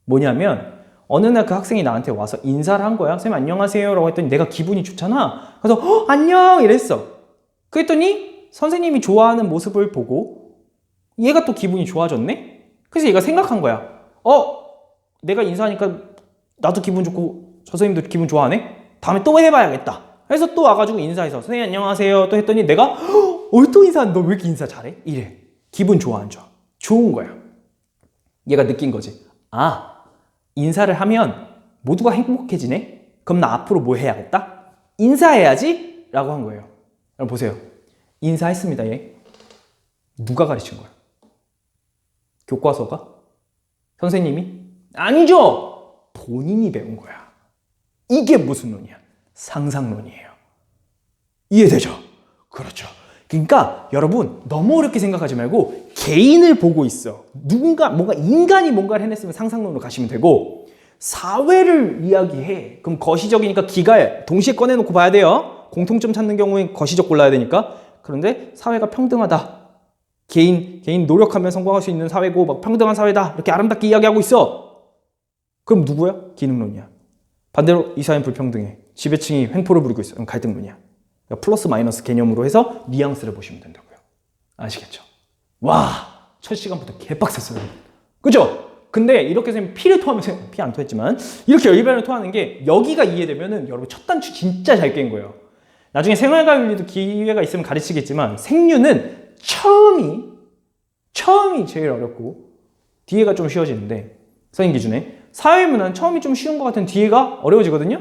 뭐냐면 어느 날 그 학생이 나한테 와서 인사를 한 거야. 선생님 안녕하세요 라고 했더니 내가 기분이 좋잖아. 그래서 안녕 이랬어. 그랬더니 선생님이 좋아하는 모습을 보고 얘가 또 기분이 좋아졌네? 그래서 얘가 생각한 거야. 내가 인사하니까 나도 기분 좋고 저 선생님도 기분 좋아하네? 다음에 또 해봐야겠다. 그래서 또 와가지고 인사해서 선생님 안녕하세요 또 했더니 내가 또 인사하는 너 왜 이렇게 인사 잘해? 이래. 기분 좋아 안 좋아? 좋은 거야. 얘가 느낀 거지. 인사를 하면 모두가 행복해지네? 그럼 나 앞으로 뭐 해야겠다? 인사해야지? 라고 한 거예요. 여러분 보세요. 인사했습니다 얘. 누가 가르친 거야? 교과서가? 선생님이? 아니죠! 본인이 배운 거야. 이게 무슨 논이야? 상상론이에요. 이해되죠? 그렇죠. 그러니까 여러분 너무 어렵게 생각하지 말고 개인을 보고 있어. 뭔가 인간이 뭔가를 해냈으면 상상론으로 가시면 되고 사회를 이야기해. 그럼 거시적이니까 기가 동시에 꺼내놓고 봐야 돼요. 공통점 찾는 경우엔 거시적 골라야 되니까. 그런데 사회가 평등하다. 개인 노력하면 성공할 수 있는 사회고 막 평등한 사회다. 이렇게 아름답게 이야기하고 있어. 그럼 누구야? 기능론이야. 반대로 이 사회는 불평등해. 지배층이 횡포를 부리고 있어. 그럼 갈등론이야. 그러니까 플러스 마이너스 개념으로 해서 뉘앙스를 보시면 된다고요. 아시겠죠? 와, 첫 시간부터 개빡셌어요. 그죠? 근데 이렇게 선생님 피를 토하면서 피 안 토했지만 이렇게 열기발을 토하는 게 여기가 이해되면은 여러분 첫 단추 진짜 잘 깬 거예요. 나중에 생활과 윤리도 기회가 있으면 가르치겠지만 생류는 처음이 제일 어렵고 뒤에가 좀 쉬워지는데 선생님 기준에 사회문화는 처음이 좀 쉬운 것 같은 뒤에가 어려워지거든요.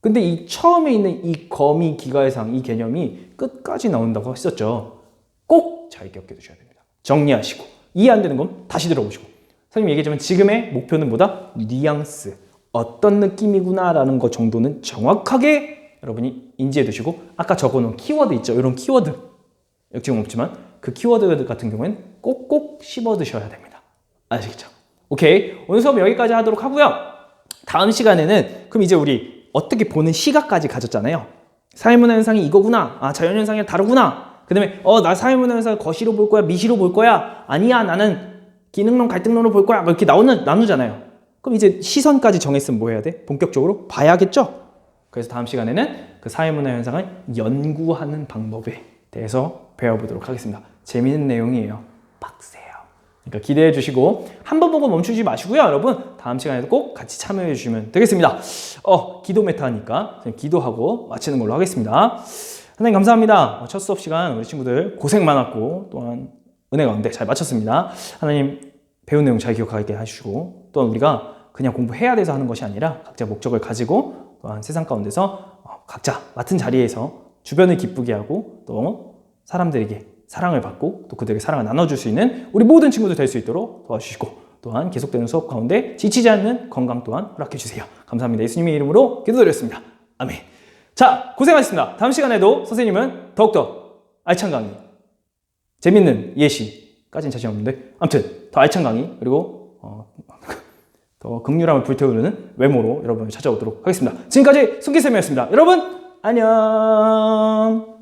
근데 이 처음에 있는 이 거미 기가해상 이 개념이 끝까지 나온다고 했었죠. 꼭 잘 기억해 두셔야 됩니다. 정리하시고 이해 안 되는 건 다시 들어보시고 선생님이 얘기했지만 지금의 목표는 뭐다? 뉘앙스 어떤 느낌이구나 라는 것 정도는 정확하게 여러분이 인지해 두시고 아까 적어놓은 키워드 있죠? 이런 키워드 지금 없지만 그 키워드 같은 경우에는 꼭꼭 씹어 드셔야 됩니다. 아시겠죠? 오케이, 오늘 수업 여기까지 하도록 하고요. 다음 시간에는 그럼 이제 우리 어떻게 보는 시각까지 가졌잖아요. 사회문화 현상이 이거구나. 자연현상이 다르구나. 그 다음에 나 사회문화 현상을 거시로 볼 거야? 미시로 볼 거야? 아니야 나는 기능론 갈등론으로 볼 거야. 이렇게 나누잖아요. 그럼 이제 시선까지 정했으면 뭐 해야 돼? 본격적으로 봐야겠죠? 그래서 다음 시간에는 그 사회문화 현상을 연구하는 방법에 대해서 배워보도록 하겠습니다. 재미있는 내용이에요. 빡세요. 그러니까 기대해 주시고 한 번 보고 멈추지 마시고요. 여러분 다음 시간에도 꼭 같이 참여해 주시면 되겠습니다. 기도 메타니까 기도하고 마치는 걸로 하겠습니다. 하나님 감사합니다. 첫 수업 시간 우리 친구들 고생 많았고 또한 은혜 가운데 잘 마쳤습니다. 하나님 배운 내용 잘 기억하게 하시고 또한 우리가 그냥 공부해야 돼서 하는 것이 아니라 각자 목적을 가지고 또한 세상 가운데서 각자 맡은 자리에서 주변을 기쁘게 하고 또 사람들에게 사랑을 받고 또 그들에게 사랑을 나눠줄 수 있는 우리 모든 친구들 될 수 있도록 도와주시고 또한 계속되는 수업 가운데 지치지 않는 건강 또한 허락해 주세요. 감사합니다. 예수님의 이름으로 기도드렸습니다. 아멘. 자, 고생하셨습니다. 다음 시간에도 선생님은 더욱더 알찬 강의, 재밌는 예시까지는 자신 없는데 아무튼 더 알찬 강의 그리고 더 극률함을 불태우는 외모로 여러분을 찾아오도록 하겠습니다. 지금까지 순기쌤이었습니다. 여러분 안녕.